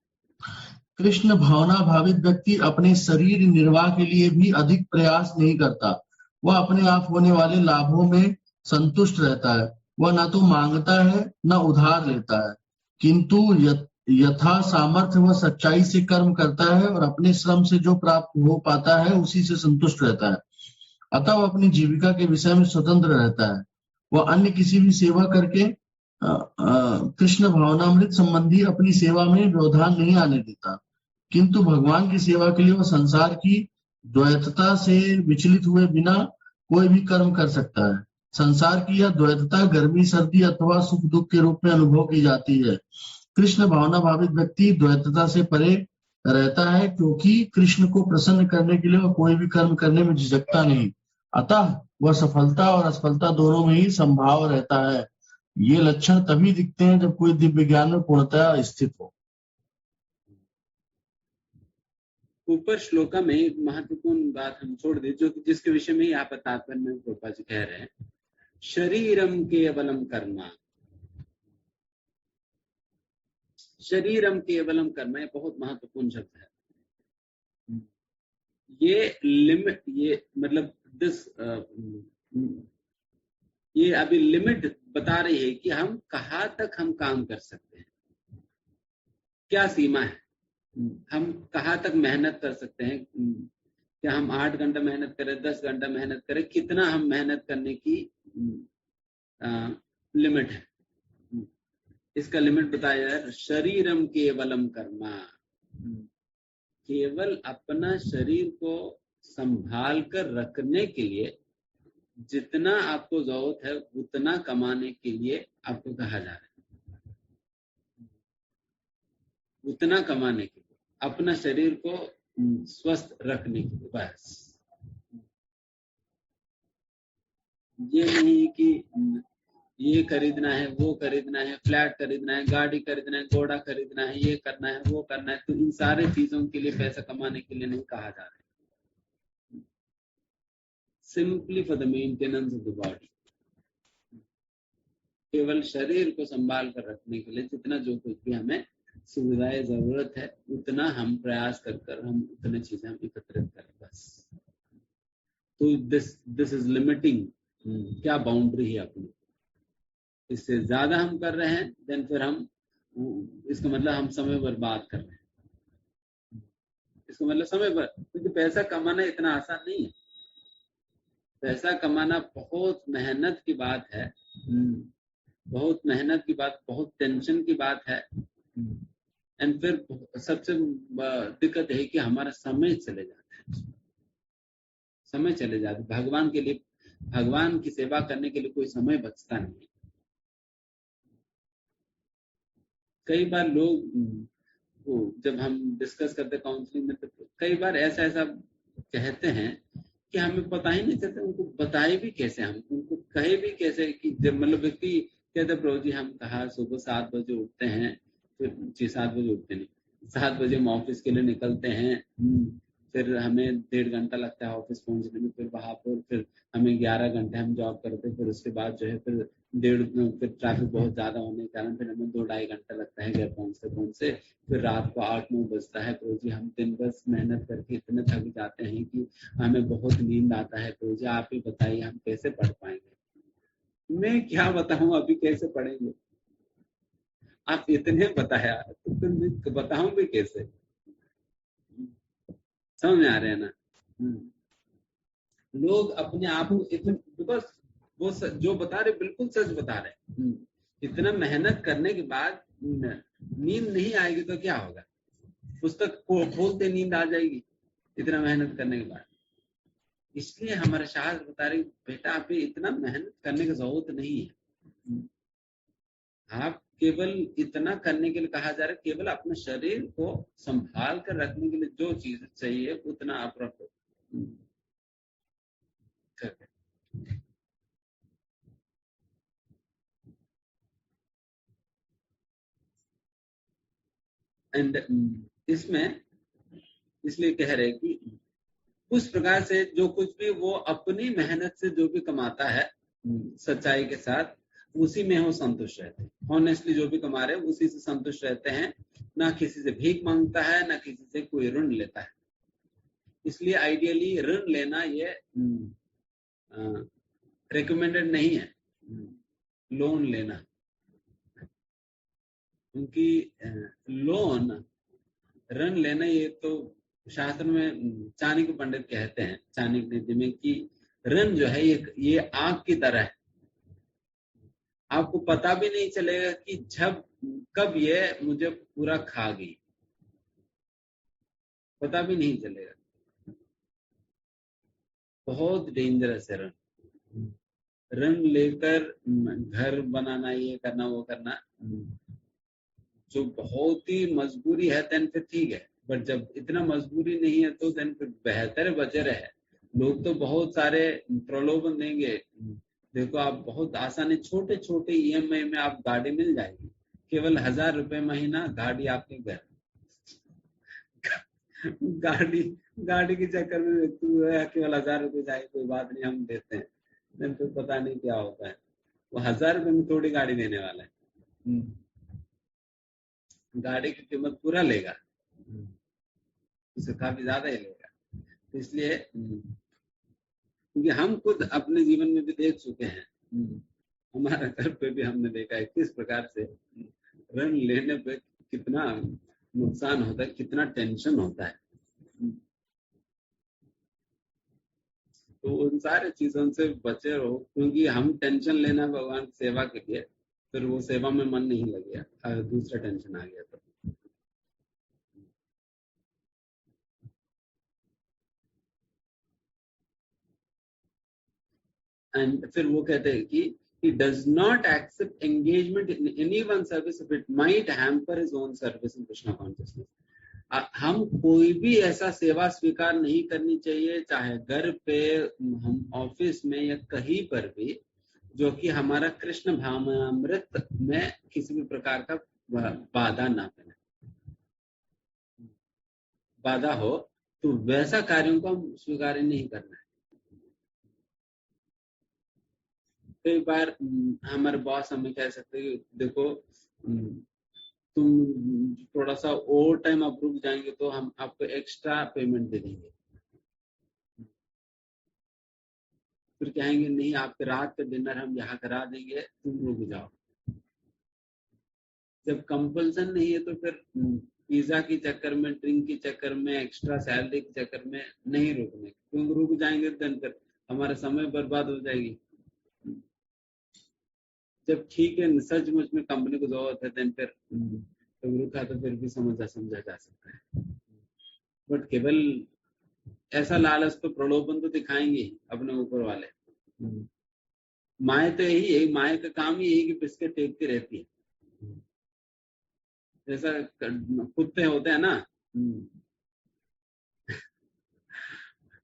C: कृष्ण भावना भावित व्यक्ति अपने शरीर निर्वाह के लिए भी अधिक प्रयास नहीं करता। वह अपने आप होने वाले लाभों में संतुष्ट रहता है। वह न तो मांगता है न उधार लेता है, किंतु यथा सामर्थ्य वह सच्चाई से कर्म करता है और अपने श्रम से जो प्राप्त हो पाता है उसी से संतुष्ट रहता है। अतः वह अपनी जीविका के विषय में स्वतंत्र रहता है। वह अन्य किसी भी सेवा करके कृष्ण भावनामृत संबंधी अपनी सेवा में व्यवधान नहीं आने देता, किंतु भगवान की सेवा के लिए वह संसार की द्वैतता से विचलित हुए बिना कोई भी कर्म कर सकता है। संसार की यह द्वैतता गर्मी सर्दी अथवा सुख दुख के रूप में अनुभव की जाती है। कृष्ण भावना भावित व्यक्ति द्वैतता से परे रहता है, क्योंकि कृष्ण को प्रसन्न करने के लिए वह कोई भी कर्म करने में झिझकता नहीं। अतः वह सफलता और असफलता दोनों में ही संभाव रहता है। ये लक्षण तभी दिखते हैं जब कोई दिव्य ज्ञान में पूर्णतः स्थित हो।
A: ऊपर श्लोका में एक महत्वपूर्ण बात हम छोड़ दी, जो जिसके विषय में यहाँ पर तात्पर्य में गोपाल जी कह रहे हैं, शरीरम केवलम कर्मा। शरीरम केवलम कर्मा, ये बहुत महत्वपूर्ण शब्द है। ये लिमिट, ये मतलब ये अभी लिमिट बता रही है कि हम कहाँ तक हम काम कर सकते हैं, क्या सीमा है, हम कहाँ तक मेहनत कर सकते हैं। क्या हम 8 घंटा मेहनत करें, 10 घंटा मेहनत करें, कितना हम मेहनत करने की लिमिट है, इसका लिमिट बताया है। शरीरम केवलम कर्मा, केवल अपना शरीर को संभाल कर रखने के लिए जितना आपको जरूरत है उतना कमाने के लिए आपको कहा जा रहा है। उतना कमाने के लिए, अपना शरीर को स्वस्थ रखने के लिए, बस। ये नहीं कि ये खरीदना है, वो खरीदना है, फ्लैट खरीदना है, गाड़ी खरीदना है, घोड़ा खरीदना है, ये करना है, वो करना है, तो इन सारे चीजों के लिए पैसा कमाने के लिए नहीं कहा जा रहा है। Simply for the maintenance of the body, केवल शरीर को संभाल कर रखने के लिए जितना जो कुछ भी हमें सुविधाएं जरूरत है उतना हम प्रयास कर हम उतने चीजें हम एकत्रित करें, बस। तो दिस इज लिमिटिंग, क्या बाउंड्री है अपनी। इससे ज्यादा हम कर रहे हैं देन फिर हम, इसका मतलब हम समय बर्बाद कर रहे हैं। इसका मतलब समय पर, क्योंकि पैसा कमाना इतना आसान नहीं है। पैसा कमाना बहुत मेहनत की बात है, बहुत मेहनत की बात, बहुत टेंशन की बात है। एंड फिर सबसे दिक्कत है कि हमारा समय चले जाता है, समय चले जाता है। भगवान के लिए, भगवान की सेवा करने के लिए कोई समय बचता नहीं। कई बार लोग, जब हम डिस्कस करते काउंसलिंग में, तो कई बार ऐसा कहते हैं कि हमें पता ही नहीं चलता, उनको बताए भी कैसे, हम उनको कहे भी कैसे कि जब मतलब व्यक्ति कहते प्रभु जी हम कहा सुबह 7 बजे उठते हैं, फिर 7 बजे उठते नहीं, 7 बजे हम ऑफिस के लिए निकलते हैं, फिर हमें 1.5 घंटा लगता है ऑफिस पहुंचने में, फिर वहां पर फिर हमें 11 घंटे हम जॉब करते हैं, फिर उसके बाद जो है फिर फिर ट्रैफिक बहुत ज्यादा होने के कारण फिर हमें 2-2.5 घंटा लगता है घर पहुंचते, फिर रात को 8-9 बजता है। प्रभु जी हम दिन बस मेहनत करके इतने थक जाते हैं कि हमें बहुत नींद आता है। प्रभु जी आप ही बताइए हम कैसे पढ़ पाएंगे। मैं क्या बताऊं अभी कैसे पढ़ेंगे, आप इतने बताया तो फिर बताऊं भी कैसे, समझ में आ रहे हैं ना। लोग अपने आप को इतने, बस वो जो बता रहे बिल्कुल सच बता रहे। इतना मेहनत करने के बाद नींद नहीं आएगी तो क्या होगा, पुस्तक खोलते नींद आ जाएगी इतना मेहनत करने के बाद। इसलिए हमारे शास्त्र बता रहे बेटा आप इतना मेहनत करने की जरूरत नहीं है। आप केवल इतना करने के लिए कहा जा रहा है, केवल अपने शरीर को संभाल कर रखने के लिए जो चीज चाहिए उतना आप रखो। एंड इसमें इसलिए कह रहे कि उस प्रकार से जो कुछ भी वो अपनी मेहनत से जो भी कमाता है सच्चाई के साथ, उसी में वो संतुष्ट रहते हैं। ऑनेस्टली जो भी कमा रहे हैं उसी से संतुष्ट रहते हैं, ना किसी से भीख मांगता है, ना किसी से कोई ऋण लेता है। इसलिए आइडियली ऋण लेना ये रिकमेंडेड नहीं है, लोन लेना, क्योंकि लोन ऋण लेना ये तो शास्त्र में चाणक्य पंडित कहते हैं, चाणक्य नीति में, कि रन जो है ये आग की तरह है, आपको पता भी नहीं चलेगा कि कब ये मुझे पूरा खा गई, पता भी नहीं चलेगा। बहुत डेंजरस है रन। रन लेकर घर बनाना, ये करना वो करना, जो बहुत ही मजबूरी है देन फिर ठीक है, बट जब इतना मजबूरी नहीं है तो देन फिर बेहतर बचे रहे। लोग तो बहुत सारे प्रलोभन देंगे, देखो आप बहुत आसानी छोटे छोटे ईएमआई में आप गाड़ी मिल जाएगी, केवल 1000 रुपए महीना गाड़ी आपके घर। गाड़ी के चक्कर में केवल 1000 रुपए जाए, कोई बात नहीं हम देते हैं, देन फिर पता नहीं क्या होता है। वो 1000 रुपए में थोड़ी गाड़ी देने वाला है, गाड़ी की कीमत पूरा लेगा, उससे काफी ज्यादा ही लेगा। इसलिए क्योंकि हम खुद अपने जीवन में भी देख चुके हैं, हमारे घर पे भी हमने देखा है किस प्रकार से ऋण लेने पे कितना नुकसान होता है, कितना टेंशन होता है। तो उन सारे चीजों से बचे रहो, क्योंकि हम टेंशन लेना भगवान की सेवा के लिए, फिर वो सेवा में मन नहीं लगेगा, अगर दूसरा टेंशन आ गया तो। एंड फिर वो कहते हैं कि he does not accept engagement in anyone's service if it might hamper his own service in Krishna consciousness. हम कोई भी ऐसा सेवा स्वीकार नहीं करनी चाहिए, चाहे घर पे, हम ऑफिस में या कहीं पर भी, जो कि हमारा कृष्ण भावनामृत में किसी भी प्रकार का बाधा ना बने। बाधा हो तो वैसा कार्यों को हम स्वीकार नहीं करना है। कई बार हमारे बॉस हमें कह सकते हैं, देखो तुम थोड़ा सा ओवर टाइम आप रुक जाएंगे तो हम आपको एक्स्ट्रा पेमेंट दे देंगे। फिर कहेंगे नहीं, आपके रात का डिनर हम यहाँ करा देंगे, तुम रुक जाओ। जब कंपल्सन नहीं है तो फिर पिज्जा के चक्कर में, ड्रिंक के चक्कर में, एक्स्ट्रा सैलरी के चक्कर में नहीं रुकने, क्योंकि रुक जाएंगे तो फिर हमारा समय बर्बाद हो जाएगी। जब ठीक है सचमुच में कंपनी को जरूरत है देन फिर तो रुका तो फिर भी समझा जा सकता है। बट केवल ऐसा लालच तो, प्रलोभन तो दिखाएंगे अपने ऊपर वाले। माए तो यही है, माए का काम ही यही कि बिस्किट फेंकती रहती है। जैसा कुत्ते होते हैं ना,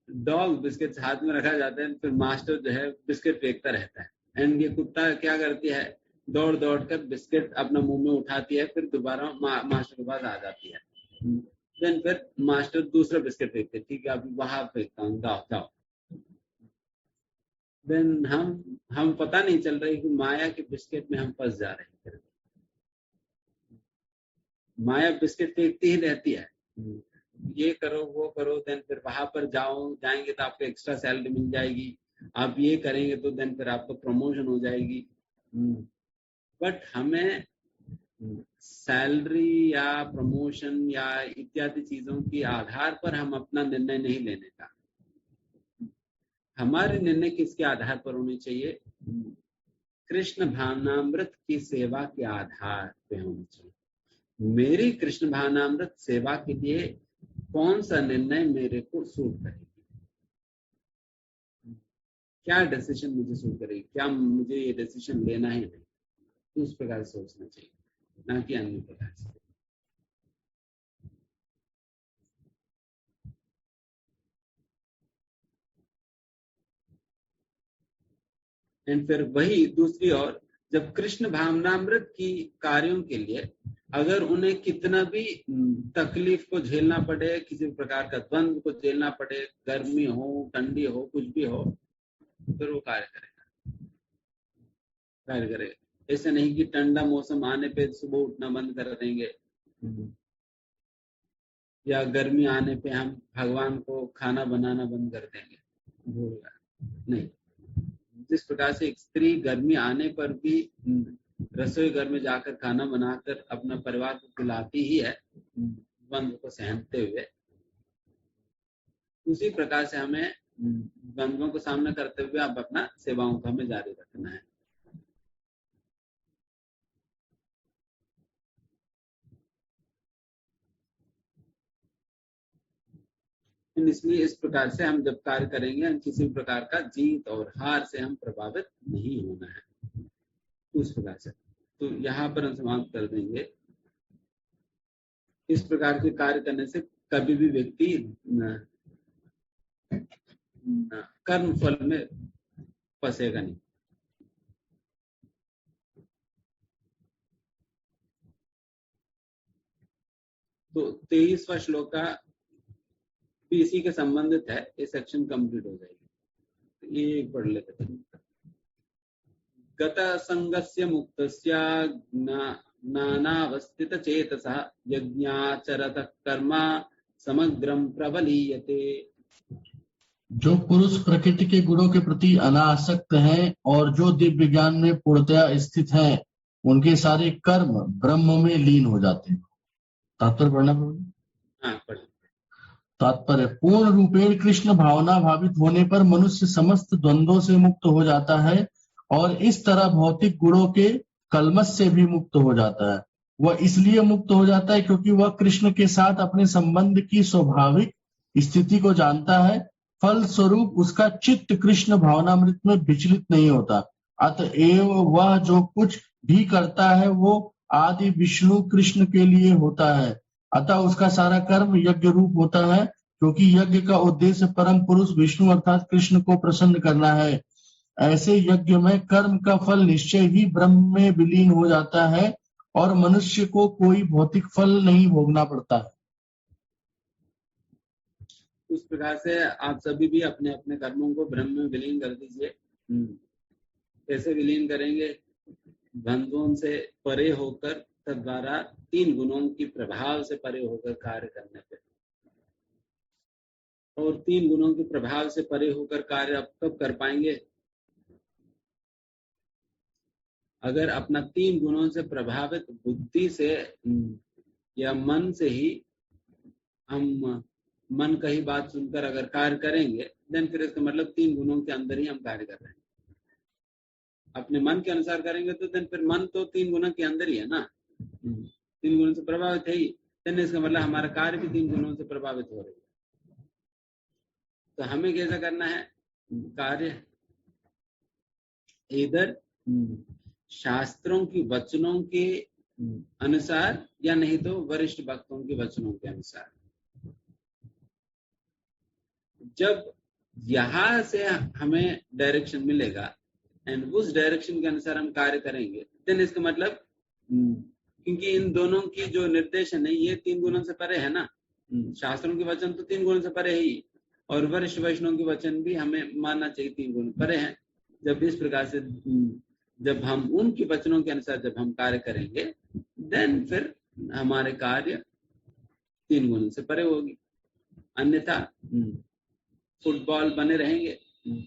A: डॉग बिस्किट हाथ में रखा जाता है, फिर मास्टर जो है बिस्किट फेंकता रहता है, एंड ये कुत्ता क्या करती है, दौड़ दौड़ कर बिस्किट अपना मुंह में उठाती है, फिर दोबारा मास्टर के पास आ जाती है। देन फिर मास्टर दूसरा बिस्किट फेंकते, ठीक है अभी बाहर फेंकता हूँ, जाओ जाओ। देन हम पता नहीं चल रही कि माया के बिस्किट में हम फंस जा रहे हैं। माया बिस्किट फेंकती ही रहती है, ये करो वो करो, देन फिर वहां पर जाएंगे तो आपको एक्स्ट्रा सैलरी मिल जाएगी, आप ये करेंगे तो देन फिर आपको प्रमोशन हो जाएगी। बट हमें सैलरी या प्रमोशन या इत्यादि चीजों के आधार पर हम अपना निर्णय नहीं लेने का। हमारे निर्णय किसके आधार पर होने चाहिए? कृष्ण भावनामृत की सेवा के आधार पे होनी चाहिए। मेरी कृष्ण भावनामृत सेवा के लिए कौन सा निर्णय मेरे को सूट करेगी, क्या डिसीजन मुझे सूट करेगी, क्या मुझे ये डिसीजन लेना है नहीं, तो उस प्रकार से सोचना चाहिए, ना कि अन्य प्रकार से। एंड फिर वही दूसरी ओर, जब कृष्ण भावनामृत की कार्यों के लिए अगर उन्हें कितना भी तकलीफ को झेलना पड़े, किसी प्रकार का द्वंद्व को झेलना पड़े, गर्मी हो ठंडी हो कुछ भी हो, फिर वो कार्य करेगा। ऐसे नहीं कि ठंडा मौसम आने पे सुबह उठना बंद कर देंगे, या गर्मी आने पे हम भगवान को खाना बनाना बंद कर देंगे, नहीं। जिस प्रकार से एक स्त्री गर्मी आने पर भी रसोई घर में जाकर खाना बनाकर अपना परिवार को खिलाती ही है, द्वंद्व को सहनते हुए, उसी प्रकार से हमें द्वंद्वों को सामना करते हुए आप अपना सेवाओं को हमें जारी रखना है। इसलिए इस प्रकार से हम जब कार्य करेंगे, हम किसी प्रकार का जीत और हार से हम प्रभावित नहीं होना है। उस प्रकार से तो यहाँ पर हम समाप्त कर देंगे। इस प्रकार के कार्य करने से कभी भी व्यक्ति कर्म फल में फंसेगा नहीं। तो 23वां श्लोक का भी इसी के संबंधित है। ये सेक्शन कंप्लीट हो जाएगी। ये एक पढ़ लेते थे। गत संगस्य मुक्तस्य ज्ञानावस्थित चेतसः यज्ञाचरत कर्म समग्रम प्रबलीयते।
C: जो पुरुष प्रकृति के गुणों के प्रति अनासक्त हैं और जो दिव्य ज्ञान में पूर्णतया स्थित हैं, उनके सारे कर्म ब्रह्म में लीन हो जाते हैं। तात्पर्य पढ़ना पड़ेगा।
A: हाँ, पढ़िए।
C: तात्पर्य पूर्ण रूपेण कृष्ण भावना भावित होने पर मनुष्य समस्त द्वंद्वों से मुक्त हो जाता है और इस तरह भौतिक गुणों के कलमश से भी मुक्त हो जाता है। वह इसलिए मुक्त हो जाता है क्योंकि वह कृष्ण के साथ अपने संबंध की स्वाभाविक स्थिति को जानता है। फल स्वरूप उसका चित्त कृष्ण भावनामृत में विचलित नहीं होता। अतएव वह जो कुछ भी करता है वो आदि विष्णु कृष्ण के लिए होता है। अतः उसका सारा कर्म यज्ञ रूप होता है, क्योंकि यज्ञ का उद्देश्य परम पुरुष विष्णु अर्थात कृष्ण को प्रसन्न करना है। ऐसे यज्ञ में कर्म का फल निश्चय ही ब्रह्म में विलीन हो जाता है और मनुष्य को कोई भौतिक फल नहीं भोगना पड़ता है।
A: उस प्रकार से आप सभी भी अपने अपने कर्मों को ब्रह्म में विलीन कर दीजिए। कैसे विलीन करेंगे? द्वंद्वों से परे होकर, तद्वारा 3 गुणों की प्रभाव से परे होकर कार्य करने पे। और 3 गुणों के प्रभाव से परे होकर कार्य आप कब कर पाएंगे? अगर अपना 3 गुणों से प्रभावित बुद्धि से या मन से ही हम मन का ही बात सुनकर अगर कार्य करेंगे, देन फिर इसका मतलब 3 गुणों के अंदर ही हम कार्य कर रहे हैं। अपने मन के अनुसार करेंगे तो देन फिर मन तो 3 गुणों के अंदर ही है ना, 3 गुणों से प्रभावित है ही। देन इसका मतलब हमारा कार्य भी 3 गुणों से प्रभावित हो रही है। तो हमें कैसा करना है कार्य? इधर शास्त्रों की वचनों के अनुसार या नहीं तो वरिष्ठ भक्तों के वचनों के अनुसार। जब यहां से हमें डायरेक्शन मिलेगा एंड उस डायरेक्शन के अनुसार हम कार्य करेंगे, देन इसका मतलब क्योंकि इन दोनों की जो निर्देशन है ये 3 गुणों से परे है ना। शास्त्रों के वचन तो 3 गुणों से परे ही, और वरिष्ठ वैष्णव के वचन भी हमें मानना चाहिए 3 गुण परे हैं। जब इस प्रकार से जब हम उनके वचनों के अनुसार जब हम कार्य करेंगे, देन फिर हमारे कार्य 3 गुणों से परे होगी। अन्यथा फुटबॉल बने रहेंगे,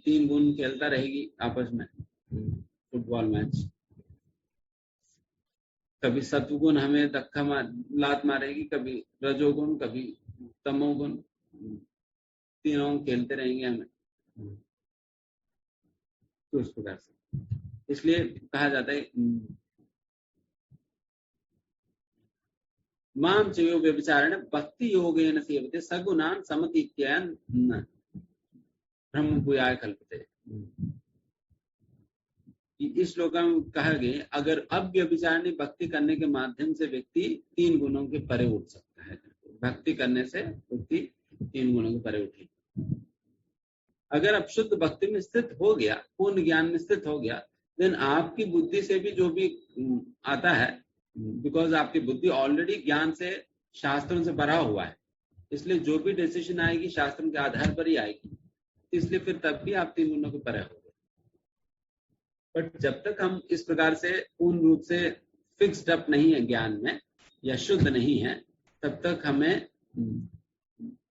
A: 3 गुण खेलता रहेगी आपस में फुटबॉल मैच। कभी सत्वगुण हमें धक्का लात मारेगी, कभी रजोगुण, कभी तमोगुण, तीनों खेलते रहेंगे हमें। तो उस प्रकार से इसलिए कहा जाता है माम चयो व्यभिचारेण भक्ति योगेन सेवते सगुणान समतीत्ययन ब्रह्म भूयाय कल्पते। इस श्लोक में कहा गया अगर अव्यभिचारिणी भक्ति करने के माध्यम से व्यक्ति 3 गुणों के परे उठ सकता है। भक्ति करने से व्यक्ति 3 गुणों के परे उठे। अगर आप शुद्ध भक्ति में स्थित हो गया, पूर्ण ज्ञान में स्थित हो गया, देन आपकी बुद्धि से भी जो भी आता है, बिकॉज आपकी बुद्धि ऑलरेडी ज्ञान से शास्त्रों से भरा हुआ है, इसलिए जो भी डिसीजन आएगी शास्त्रों के आधार पर ही आएगी। इसलिए फिर तब भी आप 3 गुणों के परे हो गए। बट जब तक हम इस प्रकार से पूर्ण रूप से फिक्स्ड अप नहीं है ज्ञान में या शुद्ध नहीं है, तब तक हमें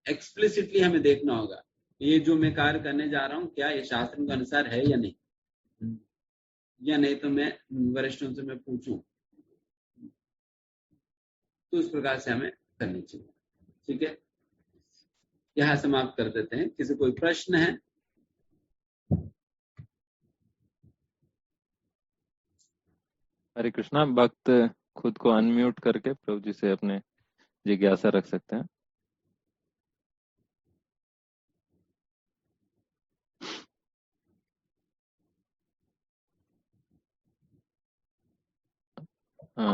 A: एक्सप्लिसिटली हमें देखना होगा ये जो मैं कार्य करने जा रहा हूँ क्या ये शास्त्र के अनुसार है या नहीं, या नहीं तो मैं वरिष्ठों से मैं पूछूं। तो इस प्रकार से हमें करनी चाहिए। ठीक है, यहाँ समाप्त कर देते हैं। किसी कोई प्रश्न है?
B: हरे कृष्णा। भक्त खुद को अनम्यूट करके प्रभु जी से अपने जिज्ञासा रख सकते हैं।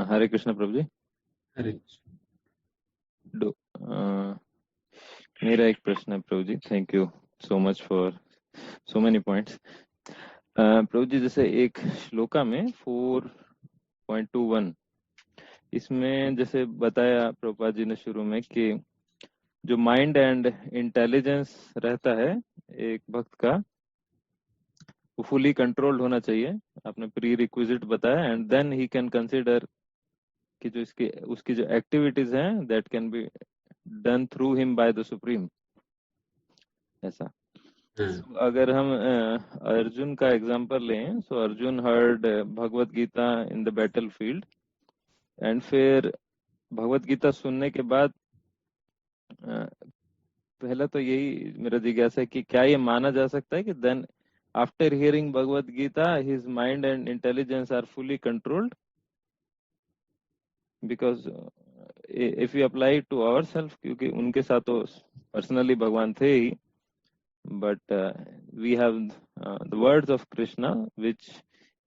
B: हरे कृष्णा प्रभु जी।
A: हरे कृष्ण।
B: मेरा एक प्रश्न है प्रभु जी। Thank you so much for so many points. प्रभु जी, जैसे एक श्लोका में 4.21 इसमें जैसे बताया प्रभुपाद जी ने शुरू में कि जो माइंड एंड इंटेलिजेंस रहता है एक भक्त का, वो फुली कंट्रोल्ड होना चाहिए। आपने प्री रिक्विजिट बताया, and then he can consider कि जो इसकी उसकी जो एक्टिविटीज हैं that can be done through him by the supreme, ऐसा। So, अगर हम अर्जुन का एग्जांपल लें, so Arjun heard Bhagavad Gita in the battlefield, and फिर भगवत गीता सुनने के बाद पहला तो यही मेरा जिज्ञासा है कि क्या ये माना जा सकता है कि then after hearing Bhagavad Gita his mind and intelligence are fully controlled, because if you apply to our self, क्योंकि उनके साथ तो पर्सनली भगवान थे ही, but we have the words of Krishna which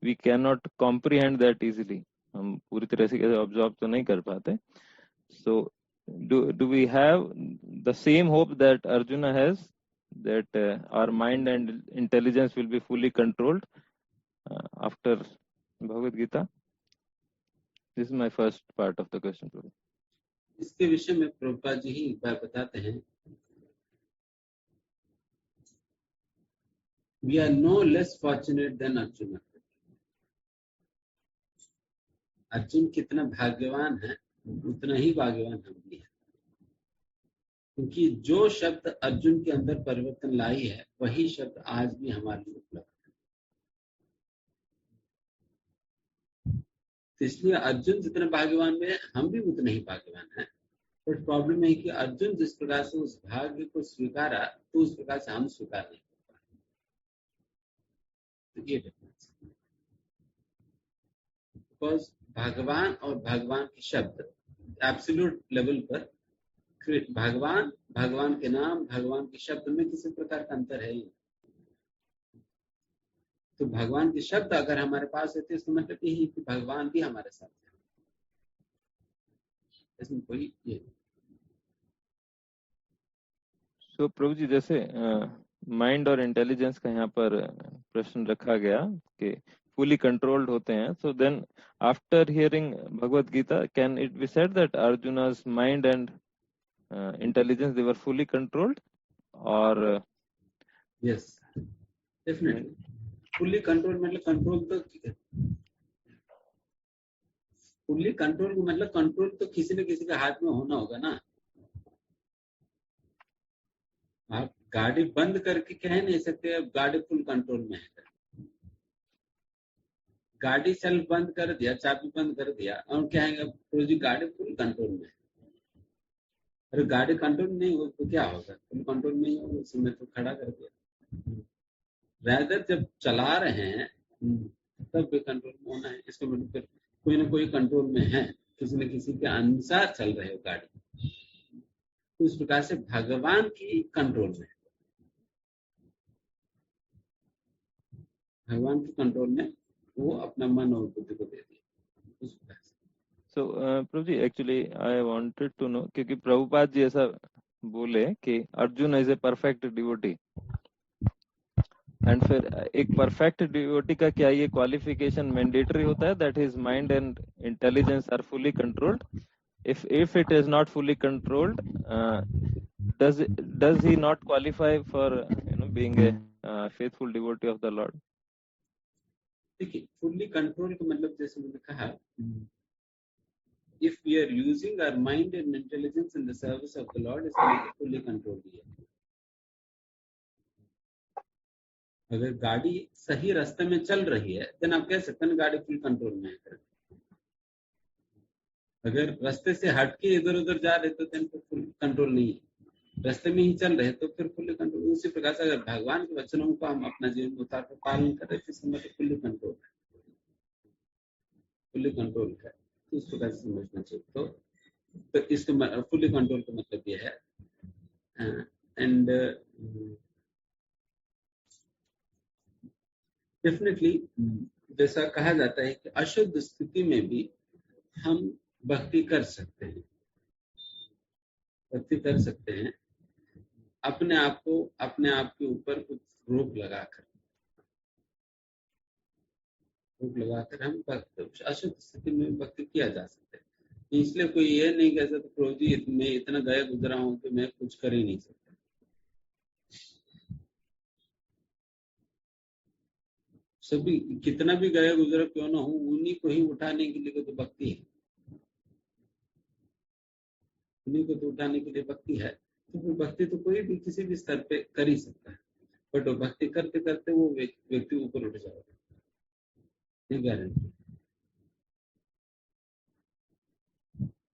B: we cannot comprehend that easily. हम पूरी तरह से ऑब्जर्व तो नहीं कर पाते. So do we have the same hope that Arjuna has, that our mind and intelligence will be fully controlled after Bhagavad Gita? This is my first part of the question.
A: इसके विषय में प्रभुपाद जी ही एक बार बताते हैं, we are no less fortunate than Arjuna. Arjun कितना भाग्यवान है उतना ही भाग्यवान हम भी हैं, क्योंकि जो शब्द अर्जुन के अंदर परिवर्तन लाई है वही शब्द आज भी हमारे लिए उपलब्ध है। तो इसलिए अर्जुन जितने भाग्यवान में हम भी उतने ही भाग्यवान हैं। बट प्रॉब्लम है कि अर्जुन जिस प्रकार से उस भाग्य को स्वीकारा तो उस प्रकार से हम स्वीकार नहीं कर पाए। तो ये डिफरेंस है। बिकॉज भगवान और भगवान के शब्द एब्सोल्यूट लेवल पर, भगवान भगवान के नाम भगवान के शब्द में किसी प्रकार का अंतर है ही। तो भगवान के शब्द अगर हमारे पास है तो इसका मतलब यही कि भगवान भी हमारे साथ है, इसमें कोई ये नहीं।
B: सो प्रभु जी, जैसे माइंड और इंटेलिजेंस का यहाँ पर प्रश्न रखा गया कि फुली कंट्रोल्ड होते हैं, so then after hearing Bhagavad Gita can it be said that अर्जुना's mind and intelligence they were fully controlled? और
A: यस, डेफिनेटली फुली कंट्रोल मतलब कंट्रोल तो फुल्ली कंट्रोल मतलब कंट्रोल तो किसी न किसी के हाथ में होना होगा ना। आप गाड़ी बंद करके कह नहीं सकते अब गाड़ी फुल कंट्रोल में है। गाड़ी सेल्फ बंद कर दिया, चाबी बंद कर दिया और कहेंगे तो जी गाड़ी फुल कंट्रोल में है। अरे गाड़ी कंट्रोल नहीं हो तो क्या होगा? फुल कंट्रोल नहीं हो उसमें तो खड़ा कर दिया। रैदर जब चला रहे हैं तब भी कंट्रोल में होना है। इसका मतलब फिर कोई ना कोई कंट्रोल में है, किसी न किसी के अनुसार चल रहे हो गाड़ी। तो इस प्रकार से भगवान की कंट्रोल में, भगवान के कंट्रोल में वो अपना मन और बुद्धि को दे दिया उस प्रकार से।
B: सो प्रभु जी, actually I wanted to know, क्योंकि प्रभुपाद जी ऐसा बोले कि Arjun is a perfect devotee, and फिर एक परफेक्ट डिवोटी का क्या ये क्वालिफिकेशन मैंडेटरी होता है that his mind and intelligence are fully controlled? if it is not fully controlled, does he not qualify for being a faithful devotee of the Lord?
A: देखिए, fully control का मतलब जैसे मैंने कहा, if we are using our mind and intelligence in the service of the Lord, इसमें fully control ही है। अगर गाड़ी सही रास्ते में चल रही है देन आप कह सकते हैं गाड़ी फुल कंट्रोल में है। अगर रास्ते से हटके इधर उधर जा रहे तो फुल कंट्रोल नहीं है। रास्ते में ही चल रहे तो फिर फुल कंट्रोल। उसी प्रकार से अगर भगवान के वचनों को हम अपना जीवन उतार कर पालन कर रहे तो फुल्ली कंट्रोल है। फुल्ली कंट्रोल है, तो इस प्रकार से समझना चाहिए। तो इसका फुल्ली कंट्रोल का मतलब ये है। एंड डेफिनेटली जैसा कहा जाता है कि अशुद्ध स्थिति में भी हम भक्ति कर सकते हैं, भक्ति कर सकते हैं अपने आप के ऊपर कुछ रोक लगाकर हम अशुद्ध स्थिति में भक्ति किया जा सकता है। इसलिए कोई ये नहीं कह सकता प्रभु जी मैं इतना गया गुजरा हूं कि मैं कुछ कर ही नहीं सकता। सभी कितना भी गया गुजरा क्यों ना हो, उन्हीं को ही उठाने के लिए तो भक्ति है, उन्हीं को तो उठाने के लिए भक्ति है। तो वो भक्ति तो कोई भी किसी भी स्तर पे कर ही सकता है, बट वो भक्ति करते करते वो व्यक्ति ऊपर उठ जाएगा, ये गारंटी।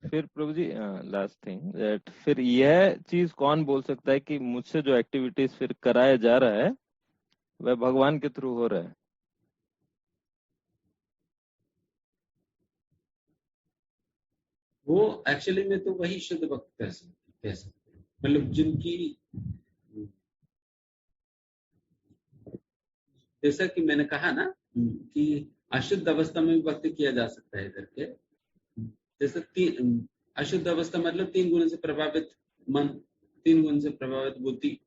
B: फिर प्रभु जी लास्ट थिंग दैट फिर यह चीज कौन बोल सकता है कि मुझसे जो एक्टिविटीज फिर कराया जा रहा है वह भगवान के थ्रू हो रहा है?
A: वो एक्चुअली में तो वही शुद्ध भक्त कह सकते हैं, मतलब जिनकी, जैसा कि मैंने कहा ना कि अशुद्ध अवस्था में भी भक्ति किया जा सकता है करके। जैसे अशुद्ध अवस्था मतलब 3 गुणों से प्रभावित मन, 3 गुण से प्रभावित बुद्धि,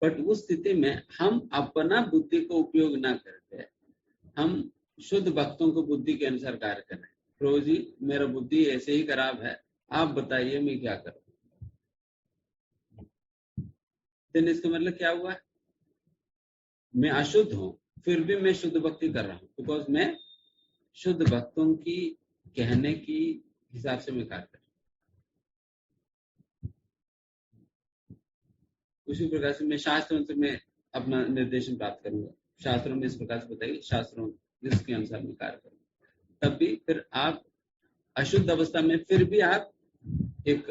A: बट उस स्थिति में हम अपना बुद्धि को उपयोग ना करके हम शुद्ध भक्तों को बुद्धि के अनुसार कार्य करें। प्रभु जी मेरा बुद्धि ऐसे ही खराब है, आप बताइए मैं क्या करूं। दिन इसका मतलब क्या हुआ, मैं अशुद्ध हूं फिर भी मैं शुद्ध भक्ति कर रहा हूं, बिकॉज मैं शुद्ध भक्तों की कहने की हिसाब से मैं कार्य कर रहा हूं। उसी प्रकार से मैं शास्त्रों से मैं अपना निर्देशन प्राप्त करूंगा, शास्त्रों में इस प्रकार से बताइए, शास्त्रों जिसके अनुसार मैं कार्य करूंगा। तब भी फिर आप अशुद्ध अवस्था में फिर भी आप एक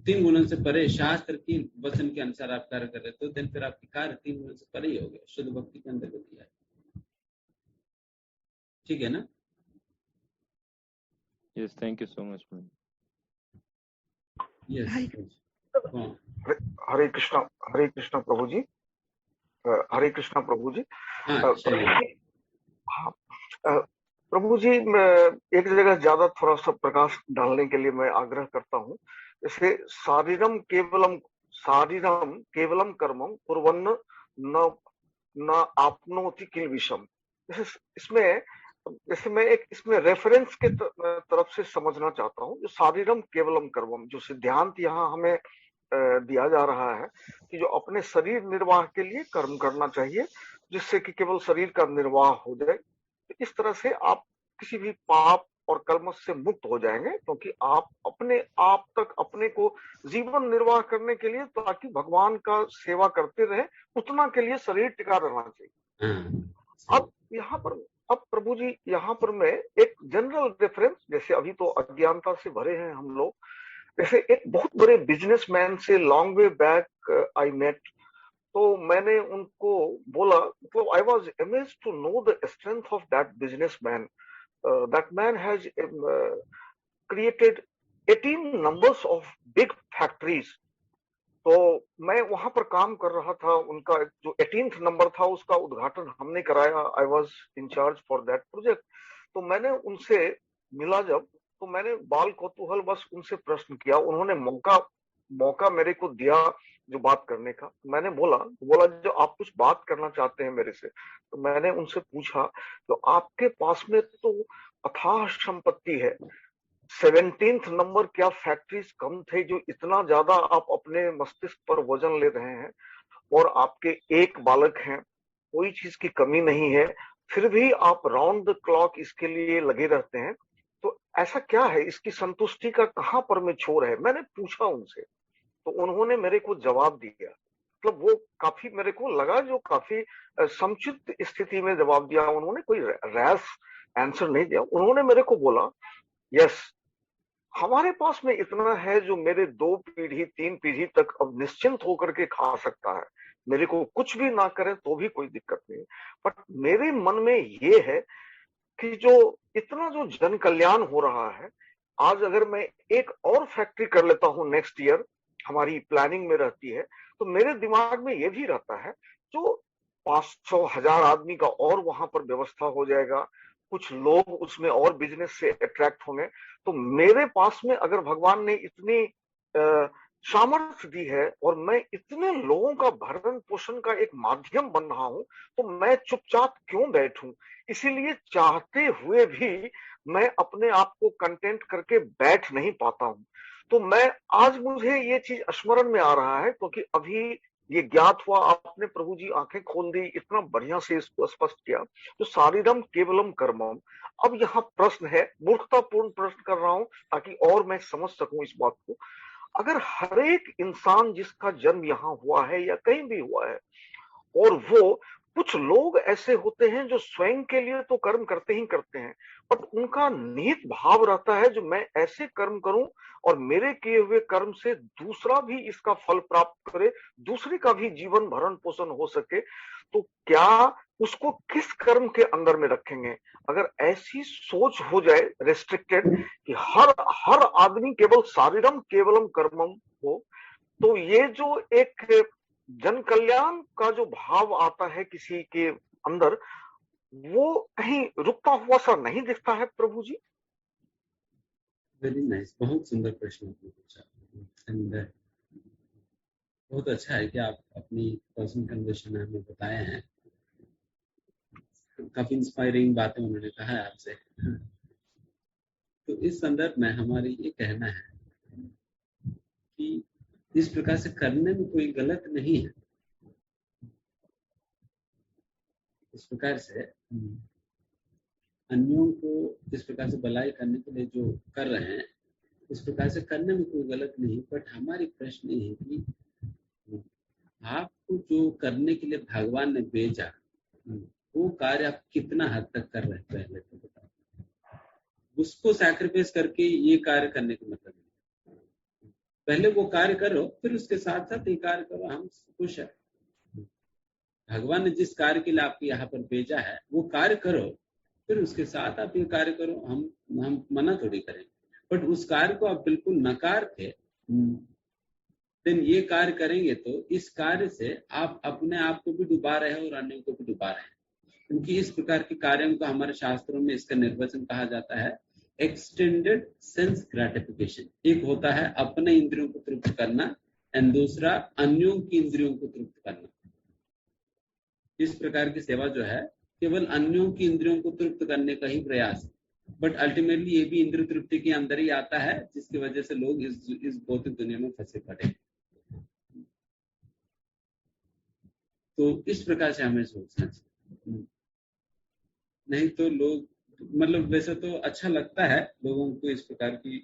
A: 3 गुणों से परे शास्त्र की वचन के अनुसार आप कार्य कर रहे तो दिन फिर आपकी कार्य 3 गुणों से परे ही हो गया, शुद्ध भक्ति के अंतर्गत किया। ठीक है ना?
B: Yes, thank you so much.
A: Yes.
D: Hare Krishna प्रभु जी, हरे कृष्णा प्रभु जी। प्रभु जी एक जगह ज्यादा थोड़ा सा प्रकाश डालने के लिए मैं आग्रह करता हूँ। जैसे शारीरम केवलम कर्मम कुर्वन्न न आपनोति किल विषम। जैसे मैं एक इसमें रेफरेंस के तरफ से समझना चाहता हूँ। जो शारीरम केवलम कर्मम, जो सिद्धांत यहाँ हमें दिया जा रहा है कि जो अपने शरीर निर्वाह के लिए कर्म करना चाहिए जिससे कि केवल शरीर का निर्वाह हो जाए। तो इस तरह से आप किसी भी पाप और कर्म से मुक्त हो जाएंगे, क्योंकि आप अपने आप तक अपने को जीवन निर्वाह करने के लिए ताकि भगवान का सेवा करते रहे उतना के लिए शरीर टिका रहना चाहिए। अब प्रभु जी यहाँ पर मैं एक जनरल रेफरेंस, जैसे अभी तो अज्ञानता से भरे हैं हम लोग, जैसे एक बहुत बड़े बिजनेसमैन से long way back I met, तो मैंने उनको बोला, मतलब I was amazed to know the strength of that businessman. That man has created 18 numbers of big factories. तो मैं वहां पर काम कर रहा था, उनका जो 18th नंबर था उसका उद्घाटन हमने कराया। I was in charge for that project. तो मैंने उनसे मिला जब, तो मैंने बाल कौतूहल बस उनसे प्रश्न किया। उन्होंने मौका मेरे को दिया जो बात करने का। मैंने बोला जो आप कुछ बात करना चाहते हैं मेरे से। तो मैंने उनसे पूछा तो आपके पास में तो अथाह संपत्ति है, 17th नंबर क्या फैक्ट्रीज कम थे जो इतना ज्यादा आप अपने मस्तिष्क पर वजन ले रहे हैं, और आपके एक बालक हैं, कोई चीज की कमी नहीं है, फिर भी आप राउंड द क्लॉक इसके लिए लगे रहते हैं। तो ऐसा क्या है, इसकी संतुष्टि का कहां पर में छोर है? मैंने पूछा उनसे, तो उन्होंने मेरे को जवाब दिया। मतलब वो काफी मेरे को लगा जो काफी समुचित स्थिति में जवाब दिया। उन्होंने कोई रैश आंसर नहीं दिया। उन्होंने मेरे को बोला, यस, हमारे पास में इतना है जो मेरे 2 पीढ़ी 3 पीढ़ी तक अब निश्चिंत होकर के खा सकता है, मेरे को कुछ भी ना करें तो भी कोई दिक्कत नहीं। बट मेरे मन में ये है कि जो इतना जो जन कल्याण हो रहा है, आज अगर मैं एक और फैक्ट्री कर लेता हूं नेक्स्ट ईयर, हमारी प्लानिंग में रहती है, तो मेरे दिमाग में ये भी रहता है जो 500,000 आदमी का और वहां पर व्यवस्था हो जाएगा, कुछ लोग उसमें और बिजनेस से अट्रैक्ट होंगे। तो मेरे पास में अगर भगवान ने इतनी सामर्थ्य दी है और मैं इतने लोगों का भरण पोषण का एक माध्यम बन रहा हूं, तो मैं चुपचाप क्यों बैठूं? इसीलिए चाहते हुए भी मैं अपने आप को कंटेंट करके बैठ नहीं पाता हूं। तो मैं आज मुझे ये चीज स्मरण में आ रहा है, क्योंकि अभी ये ज्ञात हुआ, आपने प्रभु जी आंखें खोल दी, इतना बढ़िया से इसको स्पष्ट किया। तो शारीरम केवलम कर्मम। अब यहाँ प्रश्न है, मूर्खतापूर्ण प्रश्न कर रहा हूं ताकि और मैं समझ सकूं इस बात को। अगर हर एक इंसान जिसका जन्म यहाँ हुआ है या कहीं भी हुआ है, और वो कुछ लोग ऐसे होते हैं जो स्वयं के लिए तो कर्म करते ही करते हैं, बट उनका निहित भाव रहता है जो मैं ऐसे कर्म करूं और मेरे किए हुए कर्म से दूसरा भी इसका फल प्राप्त करे, दूसरे का भी जीवन भरण पोषण हो सके। तो क्या उसको किस कर्म के अंदर में रखेंगे? अगर ऐसी सोच हो जाए रेस्ट्रिक्टेड कि हर आदमी केवल शारीरम केवलम कर्मम हो, तो ये जो एक जन कल्याण का जो भाव आता है किसी के अंदर, वो कहीं रुकता हुआ सा नहीं दिखता है प्रभु जी?
A: वेरी नाइस, बहुत सुंदर प्रश्न आपने पूछा। एंड बहुत अच्छा है कि आप अपनी पर्सनल कन्वर्सेशन में हमें बताए हैं। काफी इंस्पायरिंग बातें उन्होंने कहा है आपसे। तो इस संदर्भ में हमारी ये कहना है कि इस प्रकार से करने में कोई गलत नहीं है। इस प्रकार से अन्यों को इस प्रकार से भलाई करने के लिए जो कर रहे हैं, इस प्रकार से करने में कोई गलत नहीं। बट हमारी प्रश्न ये है कि आपको जो करने के लिए भगवान ने भेजा, वो कार्य आप कितना हद तक कर रहे हैं, पहले तो बताओ। उसको सैक्रिफाइस करके ये कार्य करने का मतलब नहीं। पहले वो कार्य करो, फिर उसके साथ साथ ये कार्य करो, हम खुश है। भगवान ने जिस कार्य के लिए आपको यहाँ पर भेजा है वो कार्य करो, फिर उसके साथ आप ये कार्य करो, हम मना थोड़ी करेंगे। बट उस कार्य को आप बिल्कुल नकार के देन ये कार्य करेंगे तो इस कार्य से आप अपने आप को भी डुबा रहे हैं और अन्यों को भी डुबा रहे हैं। क्योंकि इस प्रकार के कार्यों को हमारे शास्त्रों में इसका निर्वचन कहा जाता है एक्सटेंडेड सेंस ग्रेटिफिकेशन। एक होता है अपने इंद्रियों को तृप्त करना एंड दूसरा अन्यों की इंद्रियों को तृप्त करना। इस प्रकार की सेवा जो है केवल अन्यों की इंद्रियों को तृप्त करने का ही प्रयास है, बट अल्टीमेटली ये भी इंद्रिय तृप्ति के अंदर ही आता है, जिसकी वजह से लोग इस भौतिक दुनिया में फंसे पड़े। तो इस प्रकार से हमें सोचना चाहिए। नहीं तो लोग, मतलब वैसे तो अच्छा लगता है लोगों को इस प्रकार की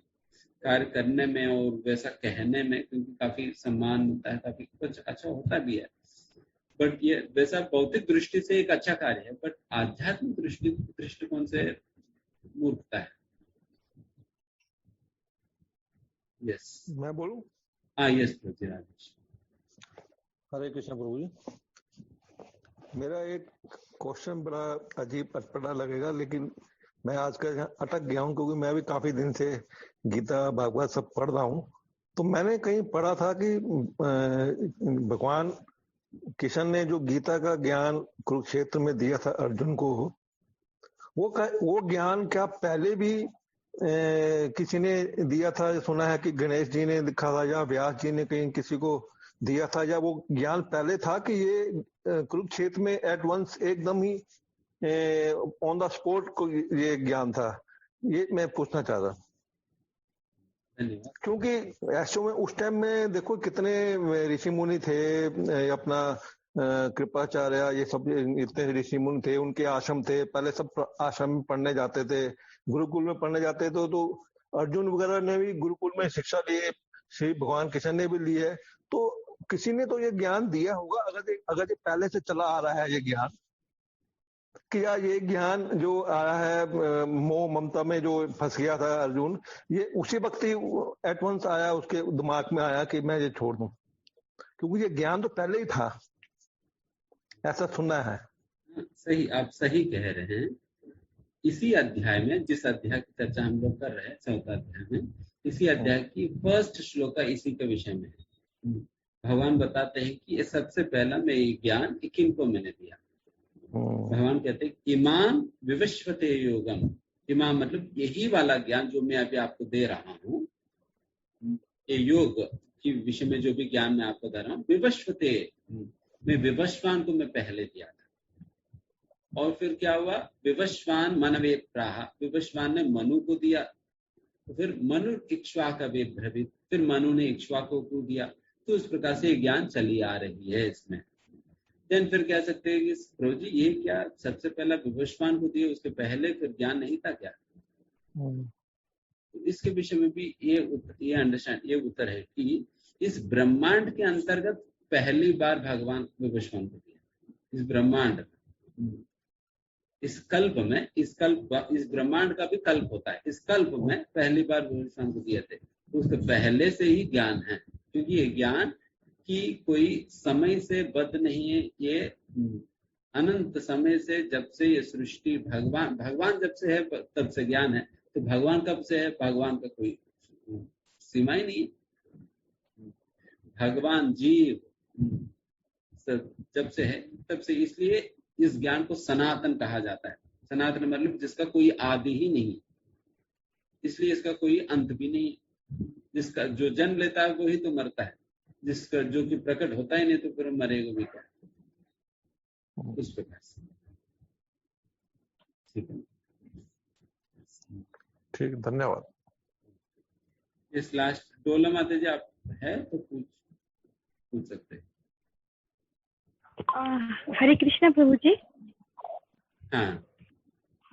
A: कार्य करने में और वैसा कहने में, क्योंकि काफी सम्मान होता है, काफी कुछ अच्छा होता भी है। बट ये वैसा भौतिक दृष्टि से एक अच्छा कार्य है, बट आध्यात्मिक दृष्टिकोण से मूर्खता है। यस,
E: मैं बोलूं?
A: हाँ, यस प्रभु राजेश।
E: हरे कृष्ण प्रभु जी। मेरा एक क्वेश्चन बड़ा अजीब अटपटा लगेगा, लेकिन मैं आज का अटक गया हूँ क्योंकि मैं भी काफी दिन से गीता भागवत सब पढ़ रहा हूँ। तो मैंने कहीं पढ़ा था कि भगवान कृष्ण ने जो गीता का ज्ञान कुरुक्षेत्र में दिया था अर्जुन को, वो ज्ञान क्या पहले भी किसी ने दिया था? सुना है कि गणेश जी ने लिखा था या व्यास जी ने कहीं किसी को दिया था, या वो ज्ञान पहले था कि ये कुरुक्षेत्र में एट वंस एकदम ही ऑन द स्पॉट को ये ज्ञान था? ये मैं पूछना चाहता। क्योंकि ऐसे में उस टाइम में देखो कितने ऋषि मुनि थे, अपना कृपाचार्य, ये सब इतने ऋषि मुनि थे, उनके आश्रम थे, पहले सब आश्रम में पढ़ने जाते थे, गुरुकुल में पढ़ने जाते थे। तो अर्जुन वगैरह ने भी गुरुकुल में शिक्षा ली है, श्री भगवान कृष्ण ने भी ली है। तो किसी ने तो ये ज्ञान दिया होगा, अगर ये पहले से चला आ रहा है ये ज्ञान, कि यार ये ज्ञान जो आया है मोह ममता में जो फंस गया था अर्जुन, ये उसी वक्त ही एट वंस आया, उसके दिमाग में आया कि मैं ये छोड़ दूं, क्योंकि ये ज्ञान तो पहले ही था, ऐसा सुनना है।
A: सही, आप सही कह रहे हैं। इसी अध्याय में, जिस अध्याय की चर्चा हम लोग कर रहे हैं, 4वां अध्याय में, इसी अध्याय की फर्स्ट श्लोक का इसी के विषय में है। भगवान बताते हैं कि ये सबसे पहला मैं ये ज्ञान किनको मैंने दिया। भगवान कहते हैं इमाम विवस्वते योगम। इमाम मतलब यही वाला ज्ञान जो मैं अभी आपको दे रहा हूँ, ये योग के विषय में जो भी ज्ञान मैं आपको दे रहा हूँ, विवस्वते, मैं विवस्वान को मैं पहले दिया था। और फिर क्या हुआ, विवस्वान मनवे प्राह, विवस्वान ने मनु को दिया, तो फिर मनु इक्ष्वाक भ्रवित, फिर मनु ने इक्ष्वाकों को दिया। तो इस प्रकार से ज्ञान चली आ रही है इसमें। देन फिर कह सकते हैं कि प्रभु जी ये क्या सबसे पहला विवस्वान को दिया, उसके पहले फिर ज्ञान नहीं था क्या? तो इसके विषय में भी ये अंडरस्टैंड, ये उत्तर है कि इस ब्रह्मांड के अंतर्गत पहली बार भगवान विवस्वान को दिया। इस ब्रह्मांड, इस कल्प में, इस ब्रह्मांड का भी कल्प होता है, इस कल्प में पहली बार विवस्वान को दिए थे। तो उसके पहले से ही ज्ञान है, क्योंकि ये ज्ञान की कोई समय से बद्ध नहीं है। ये अनंत समय से, जब से ये सृष्टि, भगवान जब से है तब से ज्ञान है। तो भगवान कब से है? भगवान का कोई सीमा ही नहीं। भगवान जीव सब जब से है तब से, इसलिए इस ज्ञान को सनातन कहा जाता है। सनातन मतलब जिसका कोई आदि ही नहीं, इसलिए इसका कोई अंत भी नहीं। जिसका जो जन्म लेता है वो ही तो मरता है, जिसका जो कि प्रकट होता ही नहीं तो फिर मरेगा भी क्या। उस प्रकार से ठीक है।
E: ठीक, धन्यवाद।
A: इस लास्ट डोला माता जी आप है तो पूछ सकते हैं।
F: हरे कृष्णा प्रभु जी।
A: हाँ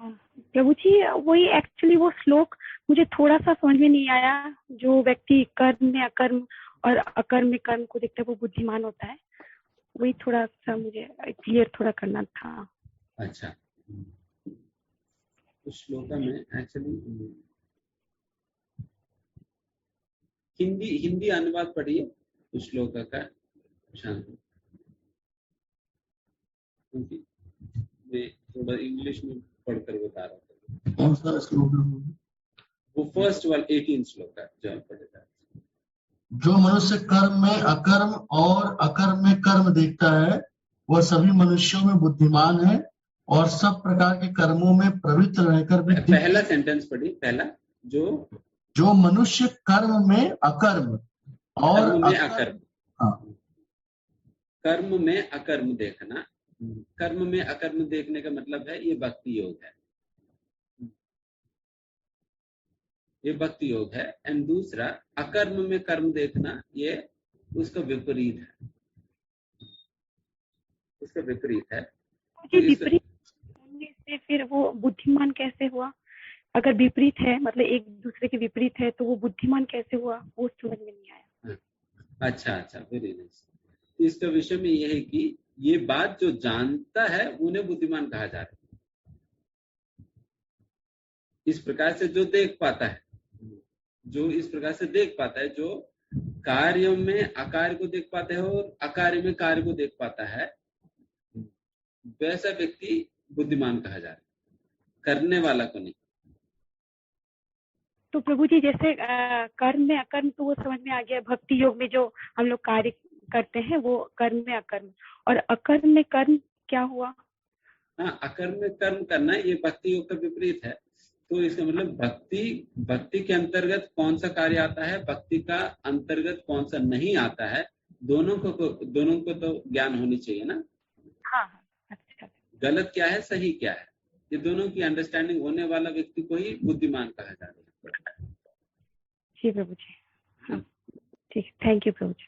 F: प्रभु जी, वही एक्चुअली वो श्लोक मुझे थोड़ा सा समझ में नहीं आया। जो व्यक्ति कर्म में अकर्म और अकर्म में कर्म को देखता है वो बुद्धिमान होता है। वही थोड़ा सा मुझे क्लियर थोड़ा करना था।
A: अच्छा, उस श्लोक में एक्चुअली हिंदी अनुवाद पढ़िए उस श्लोक का, शांति, क्योंकि मैं थोड़ा इंग्लिश में पढ़कर बता रहा था।
C: कौन सा श्लोक है?
A: वो फर्स्ट वाला 18 श्लोक है जो आप पढ़े था।
C: जो मनुष्य कर्म में अकर्म और अकर्म में कर्म देखता है वह सभी मनुष्यों में बुद्धिमान है और सब प्रकार के कर्मों में प्रवृत्त रहकर भी।
A: पहला सेंटेंस पढ़ी, पहला जो
C: मनुष्य कर्म में अकर्म और
A: कर्म में अकर्म,
C: हाँ,
A: कर्म में अकर्म देखना। कर्म में अकर्म देखने का मतलब है ये भक्ति योग है, ये भक्ति योग है। एंड दूसरा अकर्म में कर्म देखना, ये उसका विपरीत है, उसका विपरीत है। तो
F: विपरीत होने से फिर वो बुद्धिमान कैसे हुआ? अगर विपरीत है मतलब एक दूसरे के विपरीत है तो वो बुद्धिमान कैसे हुआ? वो समझ में नहीं आया।
A: अच्छा, वेरी नाइस। इसका विषय में यह है कि ये बात जो जानता है उन्हें बुद्धिमान कहा जा रहा है। इस प्रकार से जो देख पाता है, जो इस प्रकार से देख पाता है, जो कार्य में अकार्य को देख पाता है और अकार्य में कार्य को देख पाता है, वैसा व्यक्ति बुद्धिमान कहा जा रहा है, करने वाला को नहीं।
F: तो प्रभु जी जैसे कर्म में अकर्म तो वो समझ में आ गया। भक्ति योग में जो हम लोग कार्य करते हैं वो कर्म में अकर्म, और अकर्म में कर्म क्या हुआ?
A: हाँ, अकर्म में कर्म करना ये भक्ति योग का विपरीत है। तो इसका मतलब भक्ति के अंतर्गत कौन सा कार्य आता है, भक्ति का अंतर्गत कौन सा नहीं आता है, दोनों को तो ज्ञान होनी चाहिए ना।
F: हाँ, अच्छा।
A: गलत क्या है, सही क्या है, ये दोनों की अंडरस्टैंडिंग होने वाला व्यक्ति को ही बुद्धिमान कहा जा रहा है।
F: जी प्रभु जी, हाँ ठीक, थैंक यू प्रभु जी।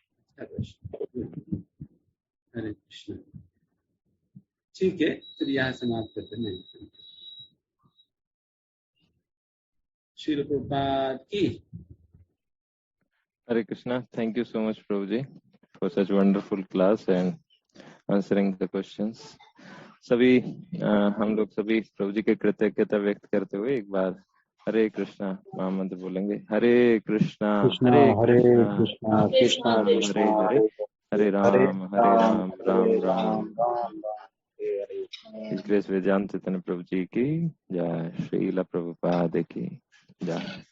A: हरे कृष्ण। ठीक है, फिर यहाँ समाप्त करते हैं। श्रील प्रभुपाद की।
B: Hare Krishna. Thank you so much, Prabhuji, for such wonderful class and answering the questions. सभी हम लोग सभी प्रभु जी के कृतज्ञता व्यक्त करते हुए एक बार हरे कृष्णा महामंत्र बोलेंगे। हरे कृष्णा हरे कृष्णा कृष्णा हरे हरे, हरे राम राम राम हरे हरे। इस ग्रेस वेदांत चैतन्य प्रभु जी की जय, श्रील प्रभुपाद की जय।